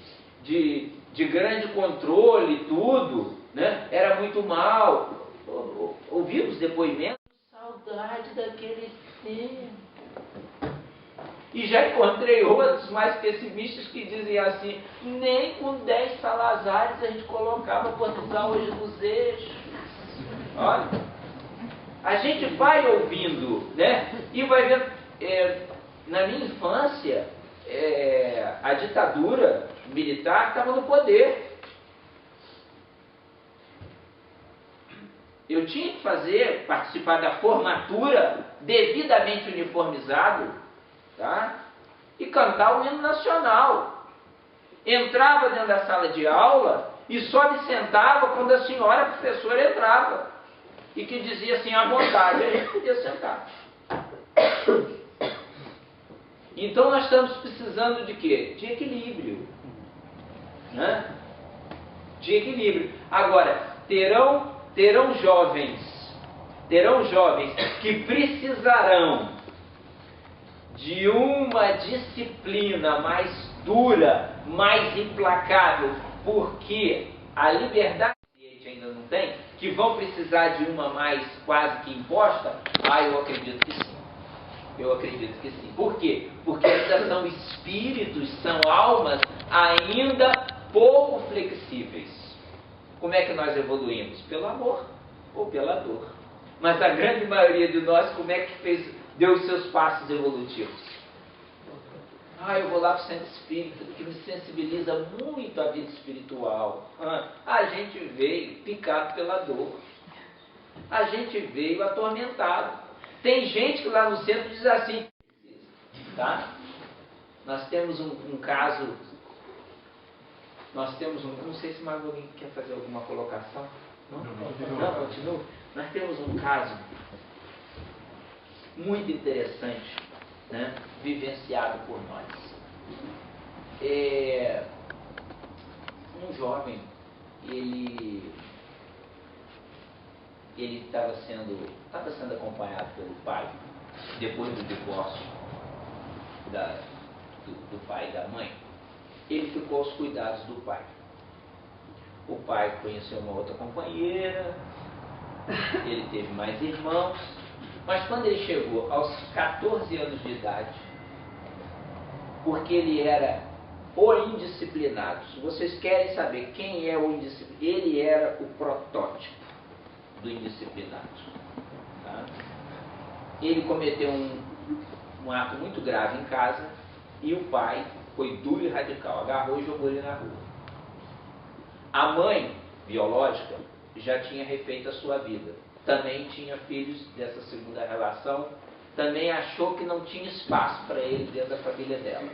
controle e tudo, né? Era muito mal. Ouvimos depoimentos, saudade daquele tempo. E já encontrei outros mais pessimistas que dizem assim: nem com 10 Salazares a gente colocava Portugal hoje nos eixos. Olha, a gente vai ouvindo, né? E vai vendo. Na minha infância, a ditadura militar estava no poder. Eu tinha que participar da formatura devidamente uniformizado, tá? E cantar o hino nacional. Entrava dentro da sala de aula e só me sentava quando a senhora professora entrava e que dizia assim, à vontade, a gente podia sentar. Então nós estamos precisando de quê? De equilíbrio. Né? De equilíbrio. Agora, terão jovens que precisarão de uma disciplina mais dura, mais implacável, porque a liberdade que a gente ainda não tem, que vão precisar de uma mais quase que imposta. Eu acredito que sim. Eu acredito que sim. Por quê? Porque ainda são espíritos, são almas ainda pouco flexíveis. Como é que nós evoluímos? Pelo amor ou pela dor. Mas a grande maioria de nós, como é que deu os seus passos evolutivos? Eu vou lá para o centro espírita, que me sensibiliza muito à vida espiritual. A gente veio picado pela dor. A gente veio atormentado. Tem gente que lá no centro diz assim, tá? Nós temos um caso, não sei se mais alguém quer fazer alguma colocação. Não, continua. Nós temos um caso muito interessante, né, vivenciado por nós. Um jovem, ele estava sendo acompanhado pelo pai, depois do divórcio do pai e da mãe. Ele ficou aos cuidados do pai. O pai conheceu uma outra companheira, ele teve mais irmãos, mas quando ele chegou aos 14 anos de idade, porque ele era o indisciplinado. Se vocês querem saber quem é o indisciplinado, ele era o protótipo do indisciplinado. Tá? Ele cometeu um ato muito grave em casa e o pai foi duro e radical, agarrou e jogou ele na rua. A mãe biológica já tinha refeito a sua vida, também tinha filhos dessa segunda relação, também achou que não tinha espaço para ele dentro da família dela.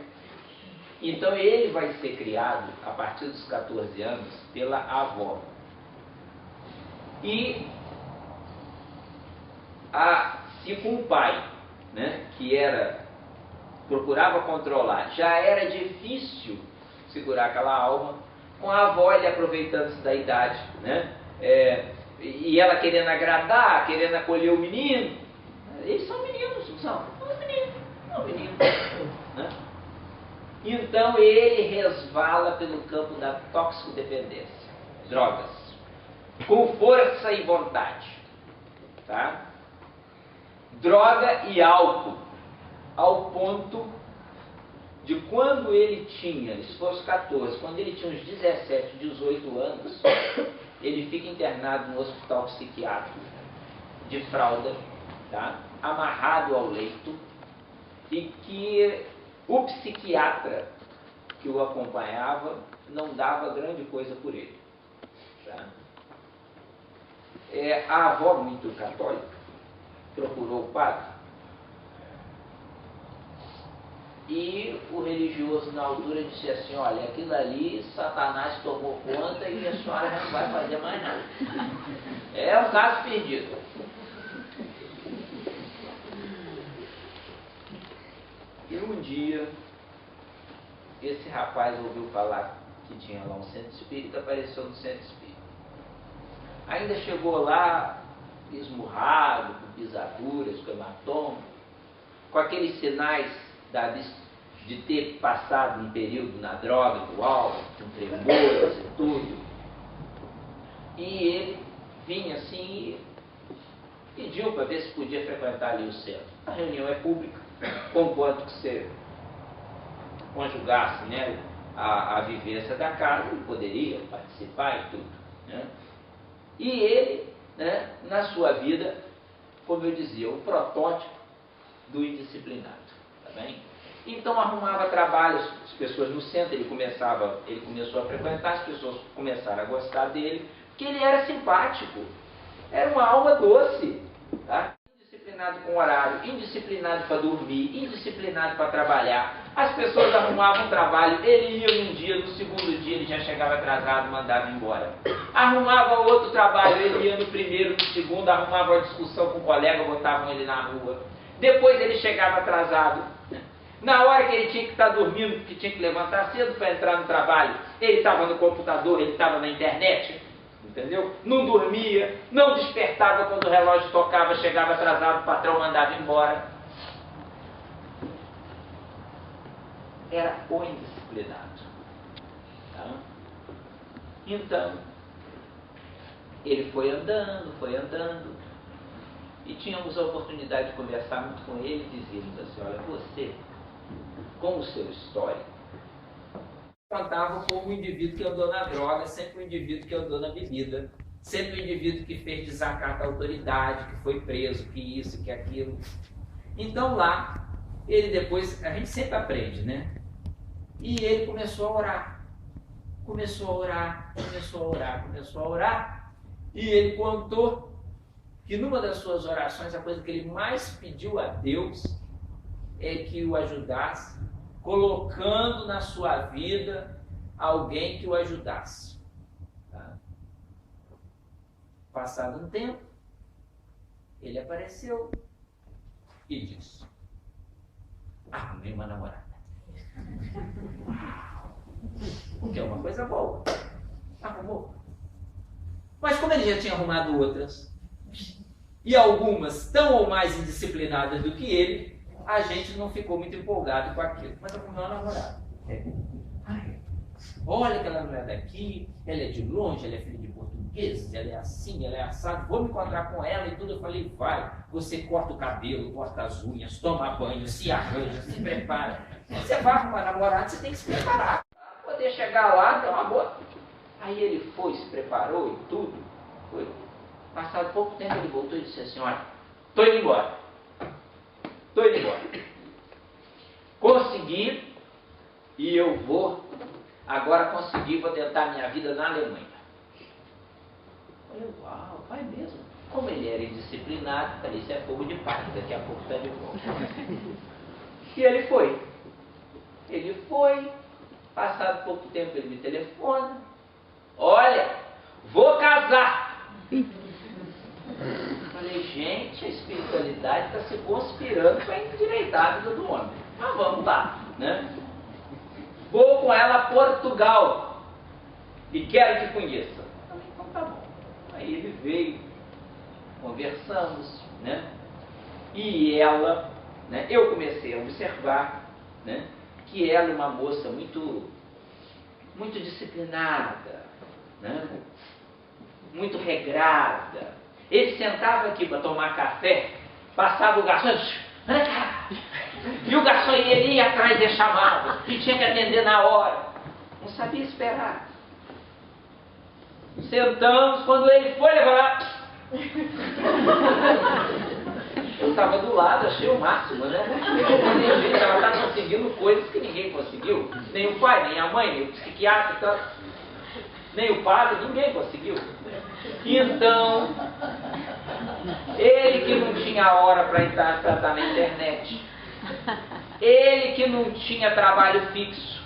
Então ele vai ser criado a partir dos 14 anos pela avó. E se com o pai, né, que procurava controlar, já era difícil segurar aquela alma, com a avó ele aproveitando-se da idade, né, e ela querendo agradar, querendo acolher o menino. Eles são meninos, não são? São meninos. Né? Então ele resvala pelo campo da toxicodependência, drogas, com força e vontade. Tá? Droga e álcool, ao ponto de quando ele tinha, isso foi aos 14, quando ele tinha uns 17, 18 anos, ele fica internado no hospital psiquiátrico, de fralda, tá? Amarrado ao leito, e que o psiquiatra que o acompanhava não dava grande coisa por ele. Tá? A avó, muito católica, procurou o padre, e o religioso na altura disse assim: olha, aquilo ali Satanás tomou conta e a senhora não vai fazer mais nada. É um caso perdido. E um dia esse rapaz ouviu falar que tinha lá um centro espírita, apareceu no centro espírita. Ainda chegou lá esmurrado, com pisaduras, com hematoma, com aqueles sinais de ter passado um período na droga, do álcool, com tremores e tudo. E ele vinha assim e pediu para ver se podia frequentar ali o centro. A reunião é pública, conquanto que você conjugasse, né, a vivência da casa, ele poderia participar e tudo. Né? E ele, né, na sua vida, como eu dizia, o protótipo do indisciplinado. Tá bem? Então arrumava trabalho, as pessoas no centro, ele começou a frequentar, as pessoas começaram a gostar dele, porque ele era simpático, era uma alma doce. Tá? Indisciplinado com horário, indisciplinado para dormir, indisciplinado para trabalhar. As pessoas arrumavam trabalho, ele ia num dia, no segundo dia ele já chegava atrasado, mandava embora. Arrumava outro trabalho, ele ia no primeiro, no segundo, arrumava uma discussão com o colega, botavam ele na rua. Depois ele chegava atrasado. Na hora que ele tinha que estar dormindo, porque tinha que levantar cedo para entrar no trabalho, ele estava no computador, ele estava na internet. Entendeu? Não dormia, não despertava quando o relógio tocava, chegava atrasado, o patrão mandava embora. Era o indisciplinado. Tá? Então, ele foi andando, e tínhamos a oportunidade de conversar muito com ele e dizíamos assim: olha, você, com o seu histórico, contava como o indivíduo que andou na droga, sempre o indivíduo que andou na bebida, sempre o indivíduo que fez desacato à autoridade, que foi preso, que isso, que aquilo. Então lá, ele depois, a gente sempre aprende, né? E ele começou a orar, e ele contou que numa das suas orações, a coisa que ele mais pediu a Deus é que o ajudasse, colocando na sua vida alguém que o ajudasse. Tá? Passado um tempo, ele apareceu e disse: arrumei uma namorada. O que é uma coisa boa. Arrumou. Mas como ele já tinha arrumado outras, e algumas tão ou mais indisciplinadas do que ele, a gente não ficou muito empolgado com aquilo. Mas arrumou uma namorada. Olha aquela mulher daqui, ela é de longe, ela é filha de portugueses, ela é assim, ela é assado, vou me encontrar com ela e tudo. Eu falei: vai, você corta o cabelo, corta as unhas, toma banho, se arranja, se prepara. Você vai arrumar namorado, você tem que se preparar. poder chegar lá, ter uma boa. Aí ele foi, se preparou e tudo. Foi. Passado pouco tempo ele voltou e disse assim, olha, estou indo embora. Estou indo embora. Consegui e eu vou, agora consegui, vou tentar minha vida na Alemanha. Eu falei, uau, vai mesmo. Como ele era indisciplinado, falei, isso é fogo de palha, daqui a pouco está de volta. E ele foi. Ele foi, passado pouco tempo ele me telefona, olha, vou casar. Falei, gente, a espiritualidade está se conspirando para endireitar a vida do homem. Mas vamos lá, né? Vou com ela a Portugal e quero que conheça. Falei, então tá bom. Aí ele veio, conversamos, né? E ela, né? Eu comecei a observar, né? Que ela é uma moça muito disciplinada, né? Muito regrada. Ele sentava aqui para tomar café, passava o garçom, anda cá. E o garçom ele ia atrás e chamava, e tinha que atender na hora. Não sabia esperar. Sentamos, quando ele foi levar. Eu estava do lado, achei o máximo, né? Ela está conseguindo coisas que ninguém conseguiu. Nem o pai, nem a mãe, nem o psiquiatra, nem o padre, ninguém conseguiu. Então, ele que não tinha hora para entrar na internet, ele que não tinha trabalho fixo,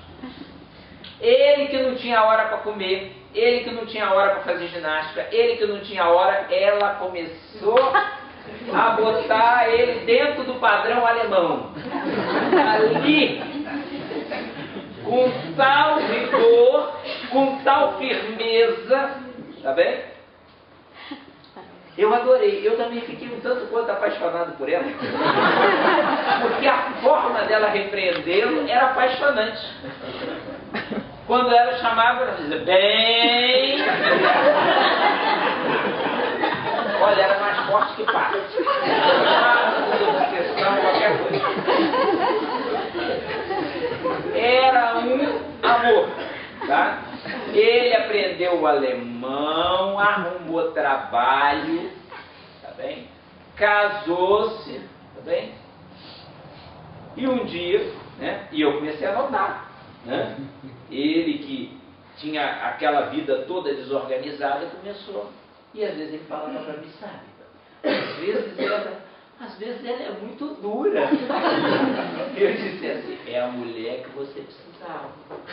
ele que não tinha hora para comer, ele que não tinha hora para fazer ginástica, ele que não tinha hora, ela começou a botar ele dentro do padrão alemão. Ali, com tal rigor, com tal firmeza, tá bem? Eu adorei, eu também fiquei um tanto quanto apaixonado por ela, porque a forma dela repreendê-lo era apaixonante. Quando ela chamava, ela dizia, bem... Olha, era mais forte que paz. Qualquer coisa. Era um amor, tá? Ele aprendeu o alemão, arrumou trabalho, tá bem? Casou-se, tá bem? E um dia, né? E eu comecei a notar, né? Ele que tinha aquela vida toda desorganizada começou. E às vezes ele falava para mim, sabe? Às vezes ela é muito dura. Eu disse assim, é a mulher que você precisava.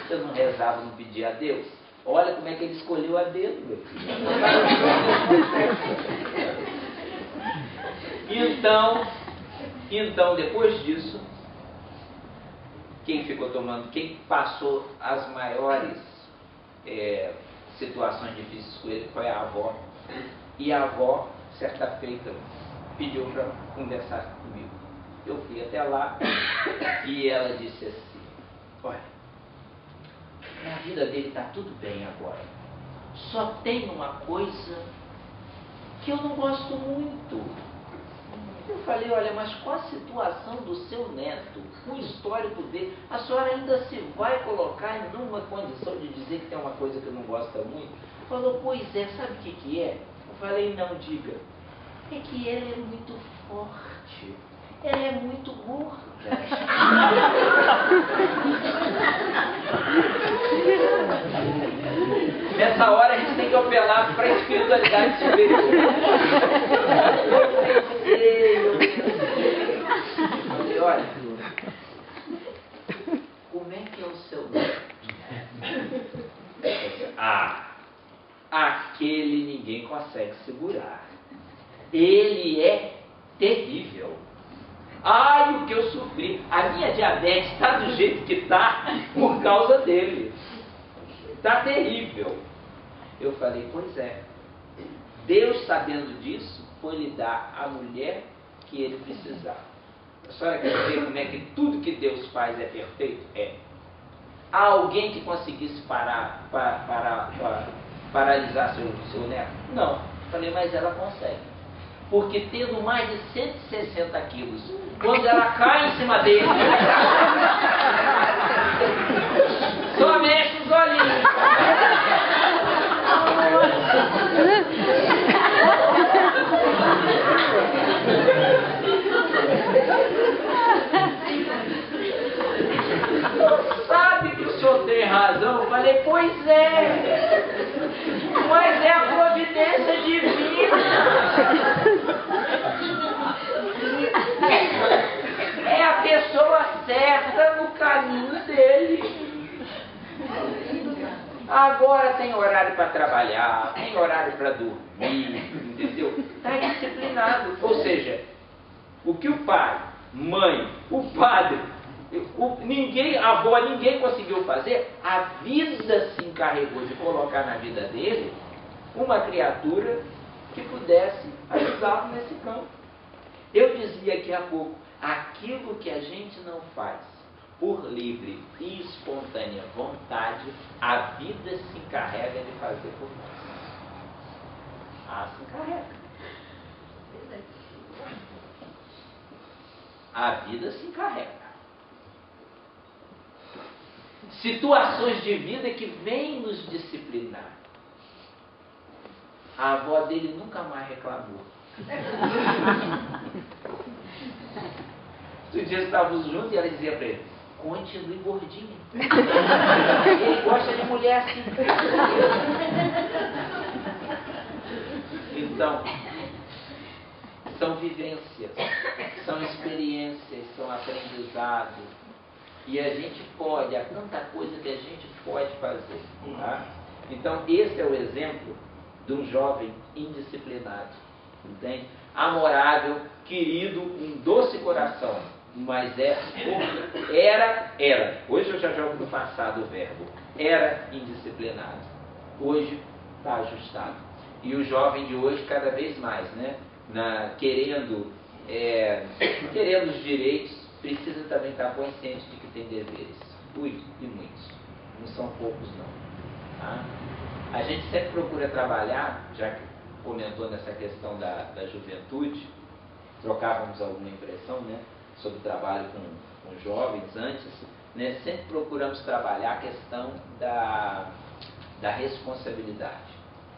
Você não rezava, não pedia a Deus? Olha como é que ele escolheu a dedo, meu filho. Então, depois disso, quem passou as maiores situações difíceis com ele foi a avó. E a avó, certa feita, pediu para conversar comigo. Eu fui até lá e ela disse assim, olha, na vida dele está tudo bem agora. Só tem uma coisa que eu não gosto muito. Eu falei, olha, mas qual a situação do seu neto? O histórico dele? A senhora ainda se vai colocar em uma condição de dizer que tem uma coisa que não gosta muito? Falou, pois é, sabe o que é? Eu falei, não, diga. É que ela é muito forte. Ela é muito gorda. Nessa hora a gente tem que apelar para a espiritualidade superior. Eu falei, olha, como é que é o seu nome? Aquele ninguém consegue segurar. Ele é terrível. Ai, o que eu sofri. A minha diabetes está do jeito que está por causa dele. Está terrível. Eu falei, pois é. Deus, sabendo disso, foi lhe dar a mulher que ele precisava. A senhora quer ver como é que tudo que Deus faz é perfeito? É. Há alguém que conseguisse paralisar seu neto? Não. Falei, mas ela consegue. Porque tendo mais de 160 quilos, quando ela cai em cima dele, só mexe os olhos. falei, pois é, mas é a providência divina. É a pessoa certa no caminho dele. Agora tem horário para trabalhar, tem horário para dormir, entendeu? Está disciplinado. Ou seja, o que o pai, mãe, o padre, ninguém, a avó, ninguém conseguiu fazer, a vida se encarregou de colocar na vida dele uma criatura que pudesse ajudá-lo nesse campo. Eu dizia aqui há pouco, aquilo que a gente não faz por livre e espontânea vontade, a vida se encarrega de fazer por nós. Ah, se encarrega. A vida se encarrega. Situações de vida que vêm nos disciplinar. A avó dele nunca mais reclamou. Outro dia estávamos juntos e ela dizia para ele, continue gordinho. Ele gosta de mulher assim. Então, são vivências, são experiências, são aprendizados. E a gente pode, há tanta coisa que a gente pode fazer. Tá? Então, esse é o exemplo de um jovem indisciplinado. Entende? Amorável, querido, um doce coração. Mas era. Hoje eu já jogo no passado o verbo. Era indisciplinado. Hoje está ajustado. E o jovem de hoje cada vez mais, né? Querendo os direitos, precisa também estar consciente de que tem deveres. Ui, e muitos. Não são poucos não. Tá? A gente sempre procura trabalhar, já que comentou nessa questão da juventude, trocávamos alguma impressão, né? Sobre o trabalho com jovens antes, né? Sempre procuramos trabalhar a questão da responsabilidade.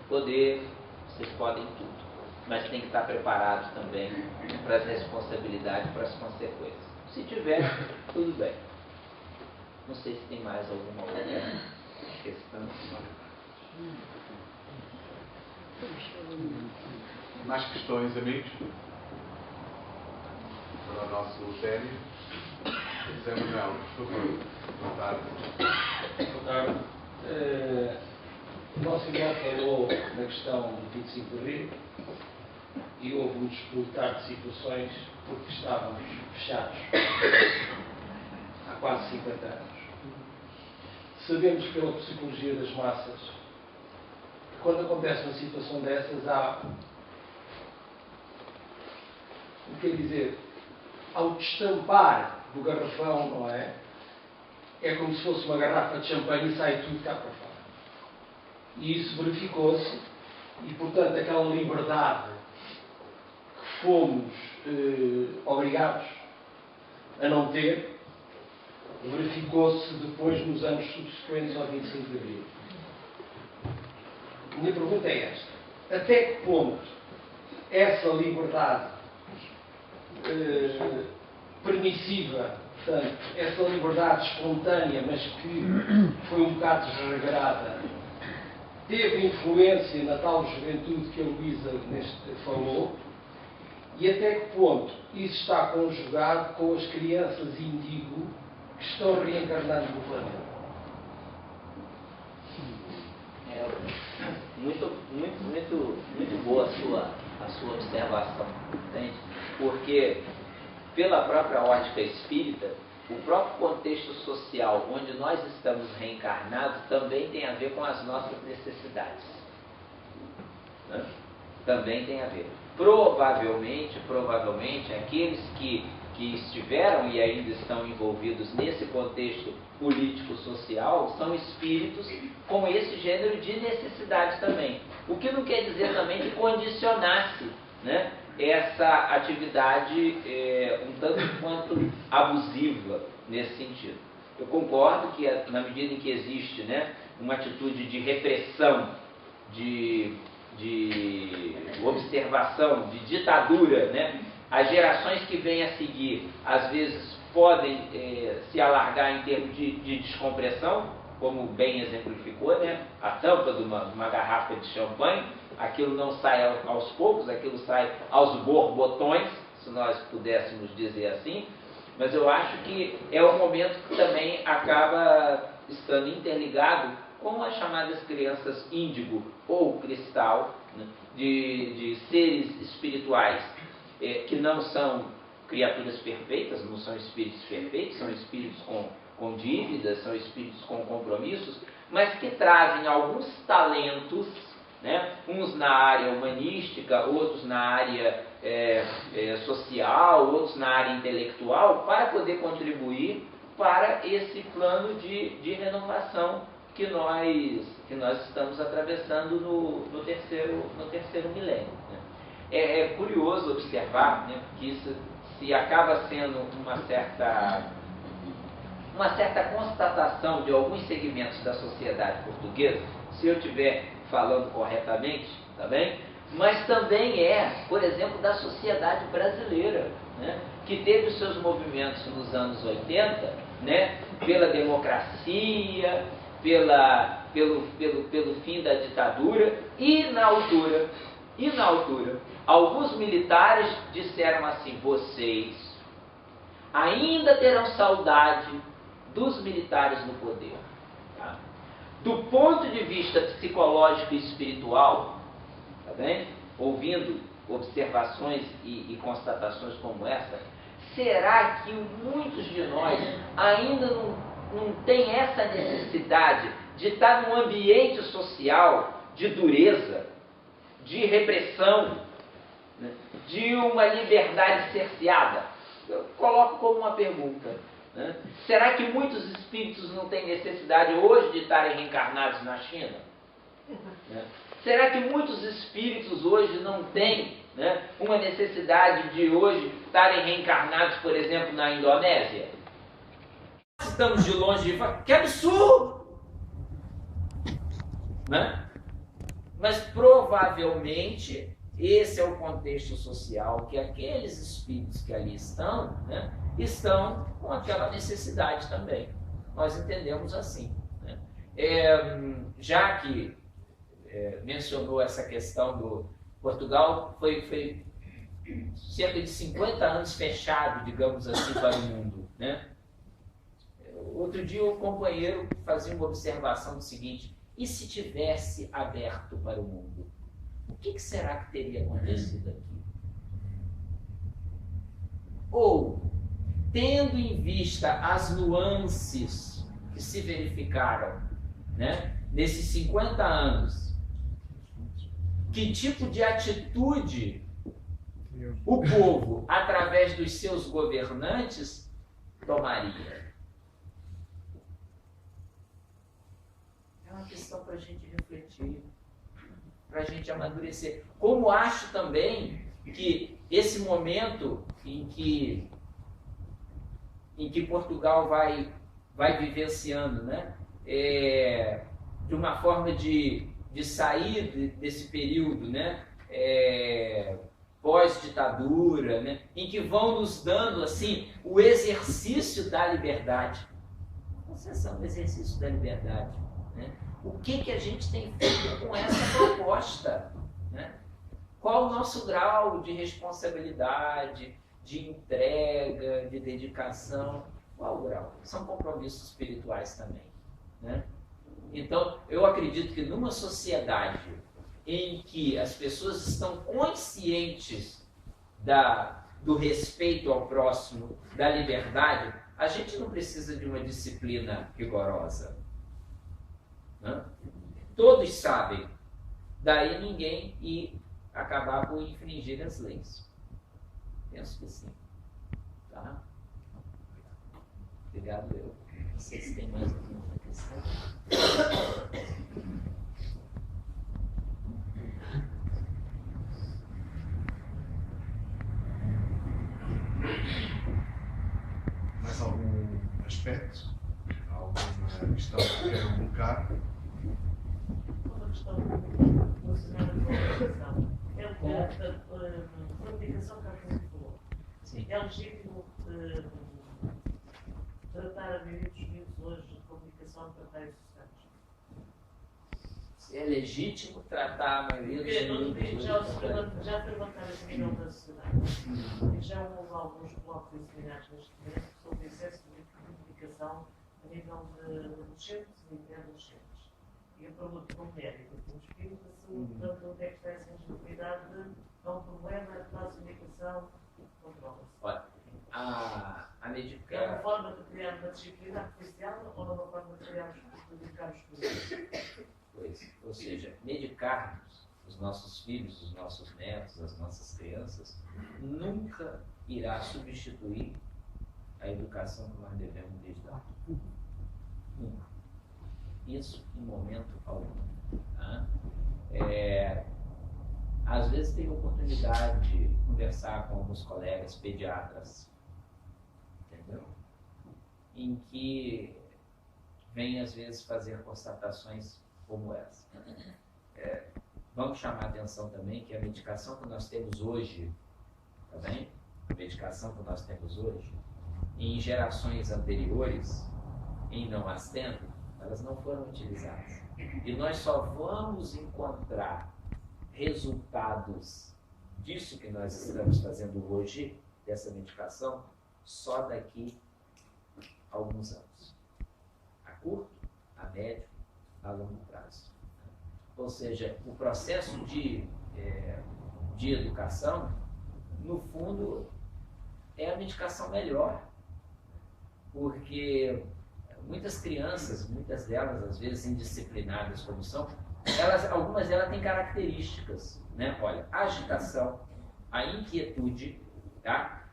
Poder, vocês podem tudo, mas tem que estar preparado também para as responsabilidades, para as consequências. Se tiver, tudo bem. Não sei se tem mais alguma outra questão. Mais questões, amigos? Para o nosso Lutério. José Manuel, por favor. Boa tarde. Boa tarde. O nosso irmão falou na questão do 25 de Abril e houve-nos explotar de situações porque estávamos fechados há quase 50 anos. Sabemos pela psicologia das massas que quando acontece uma situação dessas há, o que quer dizer, ao destampar do garrafão, não é? É como se fosse uma garrafa de champanhe e sai tudo cá para fora. E isso verificou-se e, portanto, aquela liberdade que fomos obrigados a não ter, verificou-se depois nos anos subsequentes ao 25 de Abril. A minha pergunta é esta. Até que ponto essa liberdade permissiva, portanto, essa liberdade espontânea, mas que foi um bocado desregrada, teve influência na tal juventude que a Luísa falou, e até que ponto isso está conjugado com as crianças índigo que estão reencarnando no planeta? Muito boa a sua observação, entende? Porque, pela própria ótica espírita, o próprio contexto social onde nós estamos reencarnados também tem a ver com as nossas necessidades. Né? Também tem a ver. Provavelmente, aqueles que estiveram e ainda estão envolvidos nesse contexto político-social são espíritos com esse gênero de necessidade também. O que não quer dizer também que condicionasse, né, essa atividade um tanto quanto abusiva nesse sentido. Eu concordo que na medida em que existe, né, uma atitude de repressão, de observação, de ditadura, né, as gerações que vêm a seguir às vezes podem se alargar em termos de descompressão, como bem exemplificou, né? A tampa de uma garrafa de champanhe, aquilo não sai aos poucos, aquilo sai aos borbotões, se nós pudéssemos dizer assim, mas eu acho que é um momento que também acaba estando interligado com as chamadas crianças índigo ou cristal, né? de seres espirituais que não são criaturas perfeitas, não são espíritos perfeitos, são espíritos com dívidas, são espíritos com compromissos, mas que trazem alguns talentos, né? Uns na área humanística, outros na área social, outros na área intelectual, para poder contribuir para esse plano de renovação que nós estamos atravessando no terceiro milênio. Né? É curioso observar, né, que isso se acaba sendo uma certa constatação de alguns segmentos da sociedade portuguesa, se eu estiver falando corretamente, tá bem? Mas também por exemplo, da sociedade brasileira, né? Que teve os seus movimentos nos anos 80, né? Pela democracia, pelo fim da ditadura, e na altura, alguns militares disseram assim: vocês ainda terão saudade dos militares no poder. Tá? Do ponto de vista psicológico e espiritual, tá bem? Ouvindo observações e constatações como essa, será que muitos de nós ainda não tem essa necessidade de estar num ambiente social de dureza, de repressão, né? De uma liberdade cerceada? Eu coloco como uma pergunta. Né? Será que muitos espíritos não têm necessidade hoje de estarem reencarnados na China? Né? Será que muitos espíritos hoje não têm, né, uma necessidade de hoje estarem reencarnados, por exemplo, na Indonésia? Estamos de longe de falar, que absurdo! Né? Mas provavelmente esse é o contexto social que aqueles espíritos que ali estão, né, estão com aquela necessidade também. Nós entendemos assim. Né? Já que mencionou essa questão do Portugal, foi cerca de 50 anos fechado, digamos assim, para o mundo. Né? Outro dia o companheiro fazia uma observação do seguinte: e se tivesse aberto para o mundo? O que será que teria acontecido aqui? Ou, tendo em vista as nuances que se verificaram, né, nesses 50 anos, que tipo de atitude o povo, através dos seus governantes, tomaria? É uma questão para a gente refletir, para a gente amadurecer. Como acho também que esse momento em que Portugal vai vivenciando, né, de uma forma de sair desse período, né, pós-ditadura, né, em que vão nos dando assim o exercício da liberdade. Concessão do exercício da liberdade. Né? O que a gente tem feito com essa proposta? Né? Qual o nosso grau de responsabilidade, de entrega, de dedicação? Qual o grau? São compromissos espirituais também. Né? Então, eu acredito que numa sociedade em que as pessoas estão conscientes do respeito ao próximo, da liberdade, a gente não precisa de uma disciplina rigorosa. Né? Todos sabem, daí ninguém ir acabar por infringir as leis. Penso que sim. Tá? Obrigado, eu. Não sei se tem mais alguma questão. Mais algum aspecto? Alguma questão que queiram colocar? Outra questão relacionada com a comunicação. A comunicação que a gente falou. Sim. É legítimo tratar a maioria dos miúdos hoje de comunicação, tratar isso é legítimo tratar a maioria dos grupos. Já perguntaram a nível nacional. E já houve alguns blocos de seminários neste momento sobre o excesso de comunicação a nível de adolescentes e pré-adolescentes. E eu pergunto como médico, como espírito da saúde, portanto, onde é que está essa ingenuidade de um problema da comunicação controla-se? Olha, a É uma forma de criar uma disciplina artificial ou uma forma de dedicar os estudos? Pois, ou seja, medicarmos os nossos filhos, os nossos netos, as nossas crianças, nunca irá substituir a educação que nós devemos lhes dar. Nunca. Isso em momento algum. Tá? Às vezes tenho oportunidade de conversar com alguns colegas pediatras, entendeu? Em que vêm às vezes fazer constatações como essa. Vamos chamar a atenção também que a medicação que nós temos hoje, tá bem? A medicação que nós temos hoje, em gerações anteriores, em não as tendo, elas não foram utilizadas. E nós só vamos encontrar resultados disso que nós estamos fazendo hoje, dessa medicação, só daqui a alguns anos. A curto, a médio, a longo prazo. Ou seja, o processo de educação, no fundo, é a medicação melhor. Porque muitas crianças, muitas delas, às vezes indisciplinadas como são, algumas delas têm características, né? Olha, a agitação, a inquietude, tá?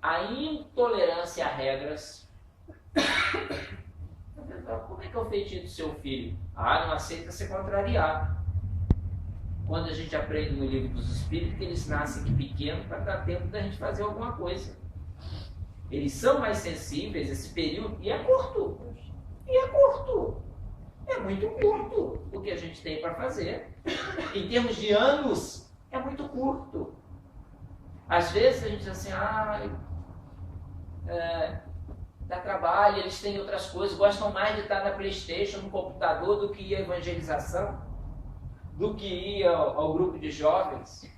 A intolerância a regras. Como é que é o feitio do seu filho? Não aceita ser contrariado. Quando a gente aprende no livro dos Espíritos que eles nascem pequenos para dar tempo da gente fazer alguma coisa. Eles são mais sensíveis, esse período, e é curto. É muito curto o que a gente tem para fazer. Em termos de anos, é muito curto. Às vezes a gente diz assim, dá trabalho, eles têm outras coisas, gostam mais de estar na PlayStation, no computador, do que ir à evangelização, do que ir ao grupo de jovens.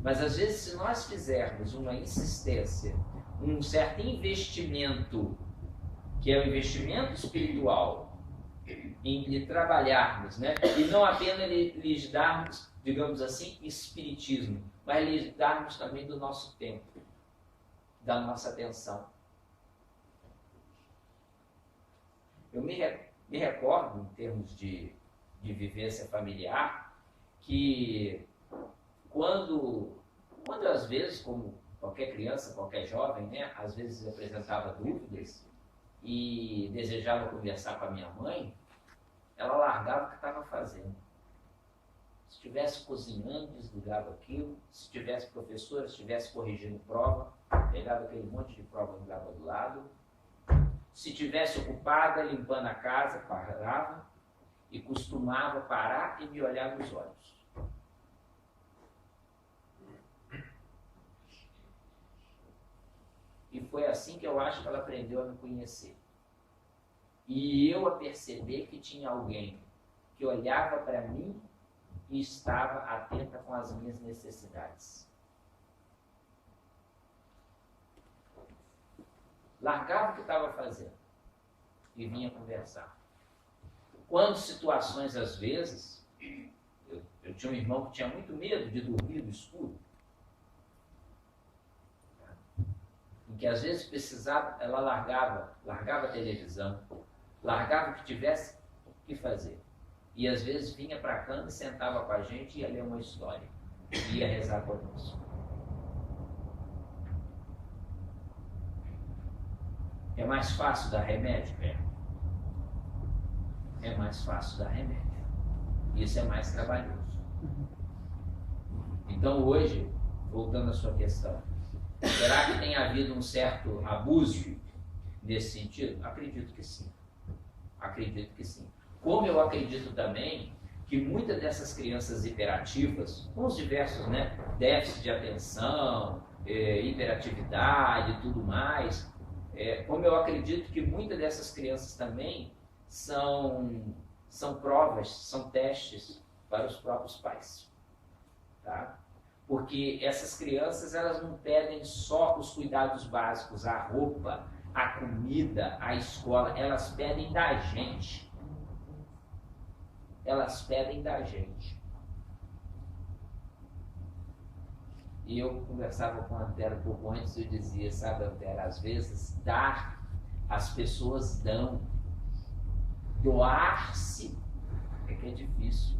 Mas às vezes, se nós fizermos uma insistência, um certo investimento, que é o investimento espiritual, em lhe trabalharmos, né? E não apenas lhes darmos, digamos assim, espiritismo, mas lhes darmos também do nosso tempo, da nossa atenção. Eu me recordo, em termos de vivência familiar, que quando às vezes, como qualquer criança, qualquer jovem, né, às vezes apresentava dúvidas e desejava conversar com a minha mãe, ela largava o que estava fazendo. Se estivesse cozinhando, desligava aquilo. Se tivesse professora, se estivesse corrigindo prova, pegava aquele monte de prova e jogava do lado. Se estivesse ocupada, limpando a casa, parava e costumava parar e me olhar nos olhos. E foi assim que eu acho que ela aprendeu a me conhecer. E eu a perceber que tinha alguém que olhava para mim e estava atenta com as minhas necessidades. Largava o que estava fazendo e vinha conversar. Quando situações, às vezes, eu tinha um irmão que tinha muito medo de dormir no escuro, em que às vezes precisava, ela largava a televisão, largava o que tivesse que fazer. E às vezes vinha para a cama e sentava com a gente e ia ler uma história, e ia rezar conosco. É mais fácil dar remédio? É mais fácil dar remédio. Isso é mais trabalhoso. Então hoje, voltando à sua questão, será que tem havido um certo abuso nesse sentido? Acredito que sim. Acredito que sim. Como eu acredito também que muitas dessas crianças hiperativas, com os diversos, né, déficit de atenção, hiperatividade e tudo mais, como eu acredito que muitas dessas crianças também são são provas, são testes para os próprios pais. Tá? Porque essas crianças, elas não pedem só os cuidados básicos, a roupa, a comida, a escola, elas pedem da gente. Elas pedem da gente. E eu conversava com a Antero um pouco antes, eu dizia, sabe, Antero, às vezes dar, as pessoas dão. Doar-se é que é difícil.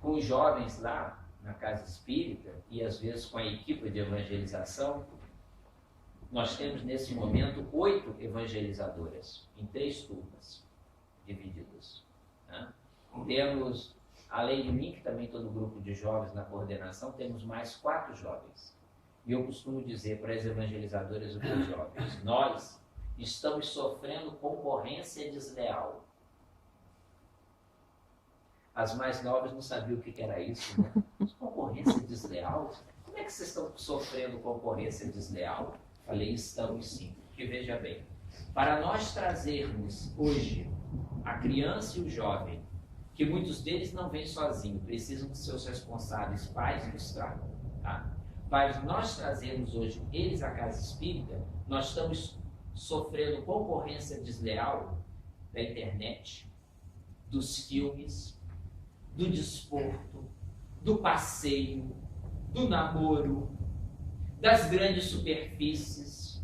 Com os jovens lá na casa espírita e às vezes com a equipe de evangelização, nós temos nesse momento 8 evangelizadoras em 3 turmas divididas. Né? Temos, além de mim, que também estou no grupo de jovens na coordenação, temos mais 4 jovens. E eu costumo dizer para as evangelizadoras e para os jovens, nós estamos sofrendo concorrência desleal. As mais novas não sabiam o que era isso, né? Concorrência desleal? Como é que vocês estão sofrendo concorrência desleal? Falei, estamos sim. Porque veja bem, para nós trazermos hoje a criança e o jovem, que muitos deles não vêm sozinhos, precisam de seus responsáveis, pais e os tragam, tá? Para nós trazermos hoje eles à casa espírita, nós estamos sofrendo concorrência desleal da internet, dos filmes, do desporto, do passeio, do namoro, das grandes superfícies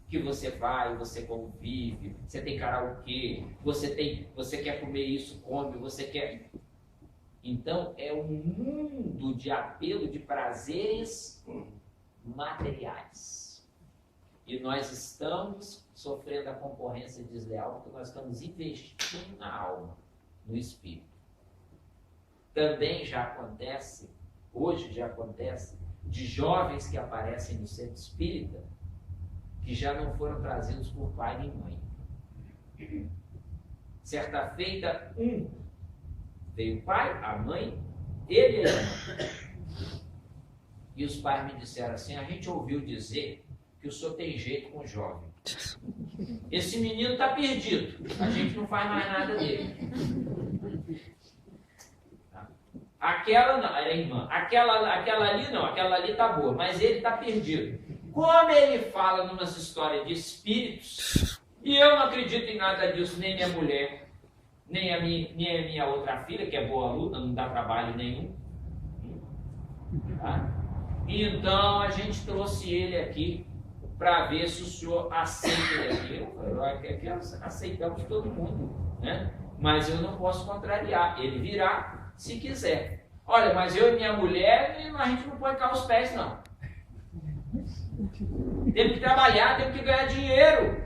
que você vai, você convive, você tem karaokê, você quer comer isso, come, você quer... Então, é um mundo de apelo de prazeres materiais. E nós estamos sofrendo a concorrência desleal porque nós estamos investindo na alma, no espírito. Também já acontece, hoje já acontece, de jovens que aparecem no centro espírita que já não foram trazidos por pai nem mãe. Certa feita, veio o pai, a mãe, ele e a mãe. E os pais me disseram assim, a gente ouviu dizer que o senhor tem jeito com o jovem. Esse menino está perdido, a gente não faz mais nada dele. Aquela não, era irmã. Aquela ali não, aquela ali tá boa, mas ele tá perdido. Como ele fala numas histórias de espíritos, e eu não acredito em nada disso, nem minha mulher, nem a minha outra filha, que é boa aluna, não dá trabalho nenhum. Tá? Então a gente trouxe ele aqui para ver se o senhor aceita ele aqui. Eu falei, aqui aceitamos todo mundo, né? Mas eu não posso contrariar, ele virá se quiser. Olha, mas eu e minha mulher, a gente não põe cá os pés, não. Temos que trabalhar, temos que ganhar dinheiro.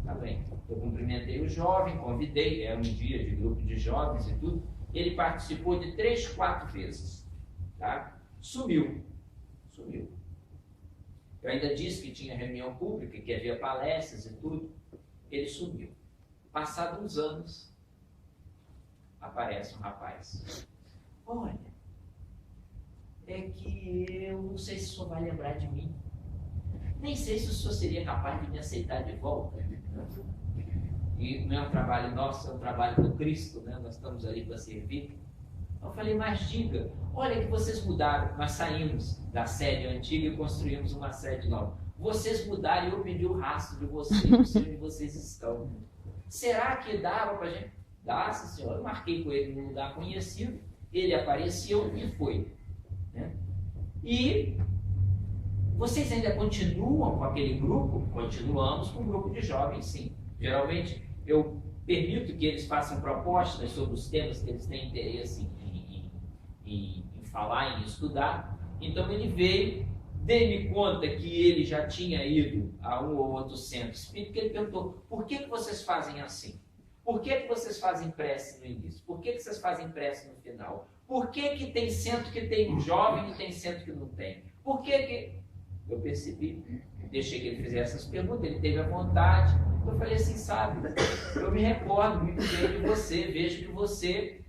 Tá bem. Eu cumprimentei o jovem, convidei, era um dia de grupo de jovens e tudo. Ele participou de 3, 4 vezes. Tá? Sumiu. Eu ainda disse que tinha reunião pública, que havia palestras e tudo. Ele sumiu. Passados uns anos, aparece um rapaz. Olha, é que eu não sei se o senhor vai lembrar de mim. Nem sei se o senhor seria capaz de me aceitar de volta. E não é um trabalho nosso, é um trabalho do Cristo, né? Nós estamos ali para servir. Eu falei, mas diga, olha que vocês mudaram, nós saímos da sede antiga e construímos uma sede nova. Vocês mudaram e eu pedi o rastro de vocês, não sei onde vocês estão. Será que dava para a gente? Dá, sim, senhor. Eu marquei com ele num lugar conhecido, ele apareceu e foi. Né? E vocês ainda continuam com aquele grupo? Continuamos com um grupo de jovens, sim. Geralmente eu permito que eles façam propostas sobre os temas que eles têm interesse em falar, em estudar. Então ele veio, dei-me conta que ele já tinha ido a um ou outro centro espírita, que ele perguntou, por que vocês fazem assim? Por que vocês fazem prece no início? Por que vocês fazem prece no final? Por que tem centro que tem jovem e tem centro que não tem? Por que... Eu percebi, deixei que ele fizesse essas perguntas, ele teve a vontade. Eu falei assim, sabe, eu me recordo muito bem de você, vejo que você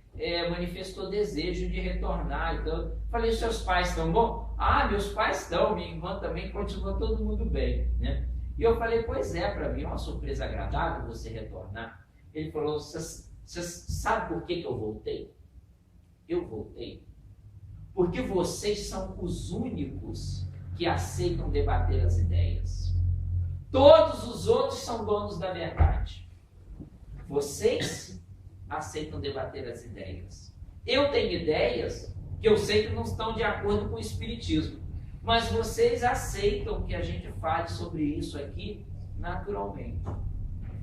manifestou desejo de retornar. Então, eu falei, seus pais estão bom? Ah, meus pais estão, minha irmã também, continua todo mundo bem. Né? E eu falei, pois é, para mim é uma surpresa agradável você retornar. Ele falou, você sabe por que eu voltei? Eu voltei porque vocês são os únicos que aceitam debater as ideias. Todos os outros são donos da verdade. Vocês aceitam debater as ideias. Eu tenho ideias que eu sei que não estão de acordo com o Espiritismo, mas vocês aceitam que a gente fale sobre isso aqui naturalmente. Eu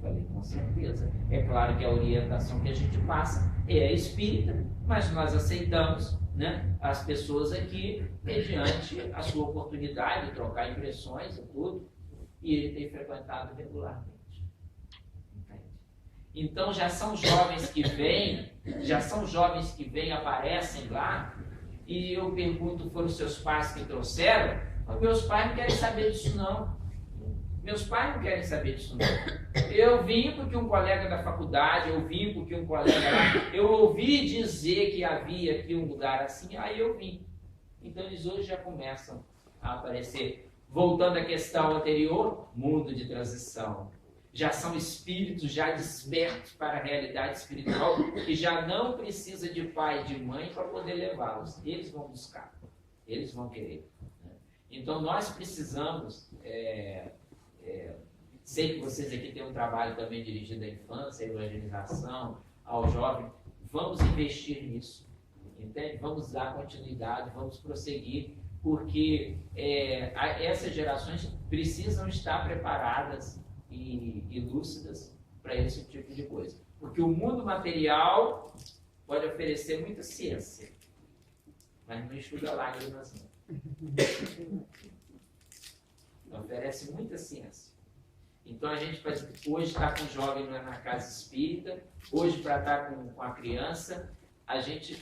falei, com certeza. É claro que a orientação que a gente passa é espírita, mas nós aceitamos, né, as pessoas aqui mediante a sua oportunidade de trocar impressões e tudo, e ele tem frequentado regularmente. Entende? Então já são jovens que vêm, aparecem lá, e eu pergunto, foram seus pais que trouxeram? Mas meus pais não querem saber disso não. Meus pais não querem saber disso não. Eu vim porque um colega da faculdade, eu vim porque um colega lá, eu ouvi dizer que havia aqui um lugar assim, aí eu vim. Então eles hoje já começam a aparecer. Voltando à questão anterior, mundo de transição. Já são espíritos já despertos para a realidade espiritual, que já não precisa de pai e de mãe para poder levá-los. Eles vão buscar, eles vão querer. Então nós precisamos, sei que vocês aqui têm um trabalho também dirigido à infância, à evangelização, ao jovem, vamos investir nisso, entende? Vamos dar continuidade, vamos prosseguir, porque essas gerações precisam estar preparadas e lúcidas para esse tipo de coisa. Porque o mundo material pode oferecer muita ciência, mas não estuda lágrimas, não. Oferece muita ciência. Então a gente hoje está com o jovem na casa espírita, hoje para estar com a criança, a gente,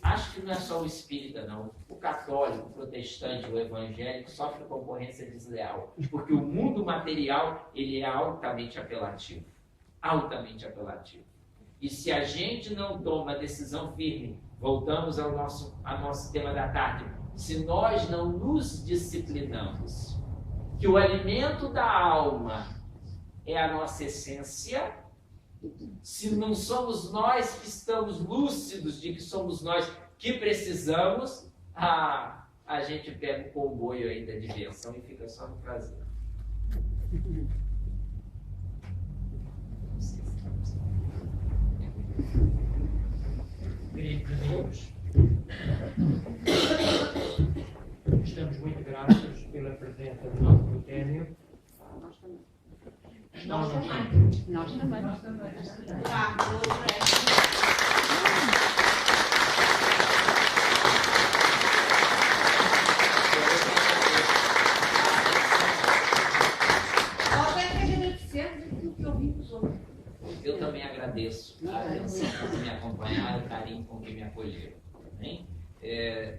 acho que não é só o espírita não, o católico, o protestante, o evangélico sofre concorrência desleal, porque o mundo material ele é altamente apelativo, altamente apelativo. E se a gente não toma decisão firme, voltamos ao nosso tema da tarde, se nós não nos disciplinamos, que o alimento da alma é a nossa essência, se não somos nós que estamos lúcidos de que somos nós que precisamos, a gente pega o comboio aí da diversão e fica só no prazer. Queridos amigos, estamos muito gratos pela presença do nosso Luténio. Nós também. Nós também. Tá, nós é que agradecemos aquilo que ouvimos hoje. Eu também agradeço a atenção que me acompanharam, o carinho com que me acolheram. Hein?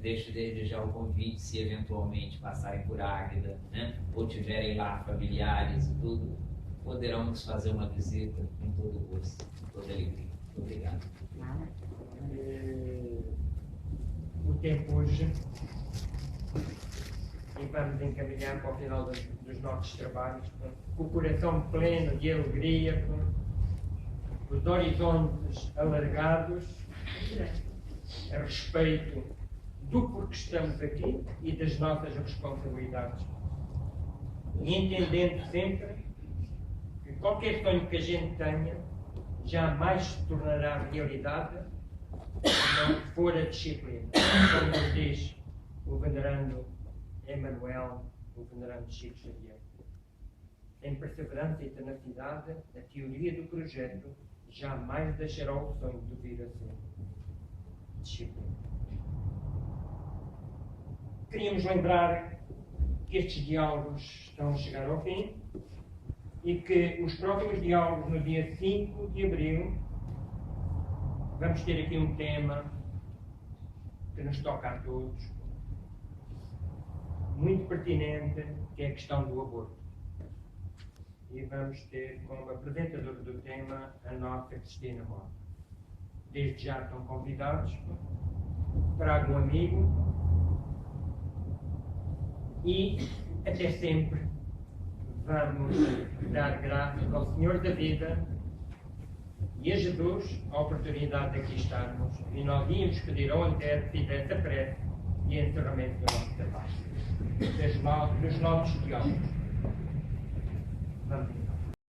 Deixo desde já o convite, se eventualmente passarem por Águeda, né? Ou tiverem lá familiares e tudo, poderão nos fazer uma visita com todo gosto, com toda alegria. Muito obrigado. O tempo hoje, e vamos encaminhar para o final dos nossos trabalhos, com o coração pleno de alegria, com os horizontes alargados, a respeito do porquê estamos aqui e das nossas responsabilidades. E entendendo sempre que qualquer sonho que a gente tenha jamais se tornará realidade se não for a disciplina. Como nos diz o venerando Emmanuel, o venerando Chico Xavier. Em perseverança e tenacidade, a teoria do projeto jamais deixará o sonho de vir a ser. Disciplina. Queríamos lembrar que estes diálogos estão a chegar ao fim e que os próximos diálogos, no dia 5 de abril, vamos ter aqui um tema que nos toca a todos, muito pertinente, que é a questão do aborto. E vamos ter como apresentadora do tema a nossa Cristina Mota. Desde já estão convidados, tragam um amigo e até sempre. vamos dar graças ao Senhor da vida e a Jesus a oportunidade de aqui estarmos, e nós íamos pedir ao Antero que fizesse a prece e o encerramento do nosso trabalho. Dos nossos teólogos. Vamos então.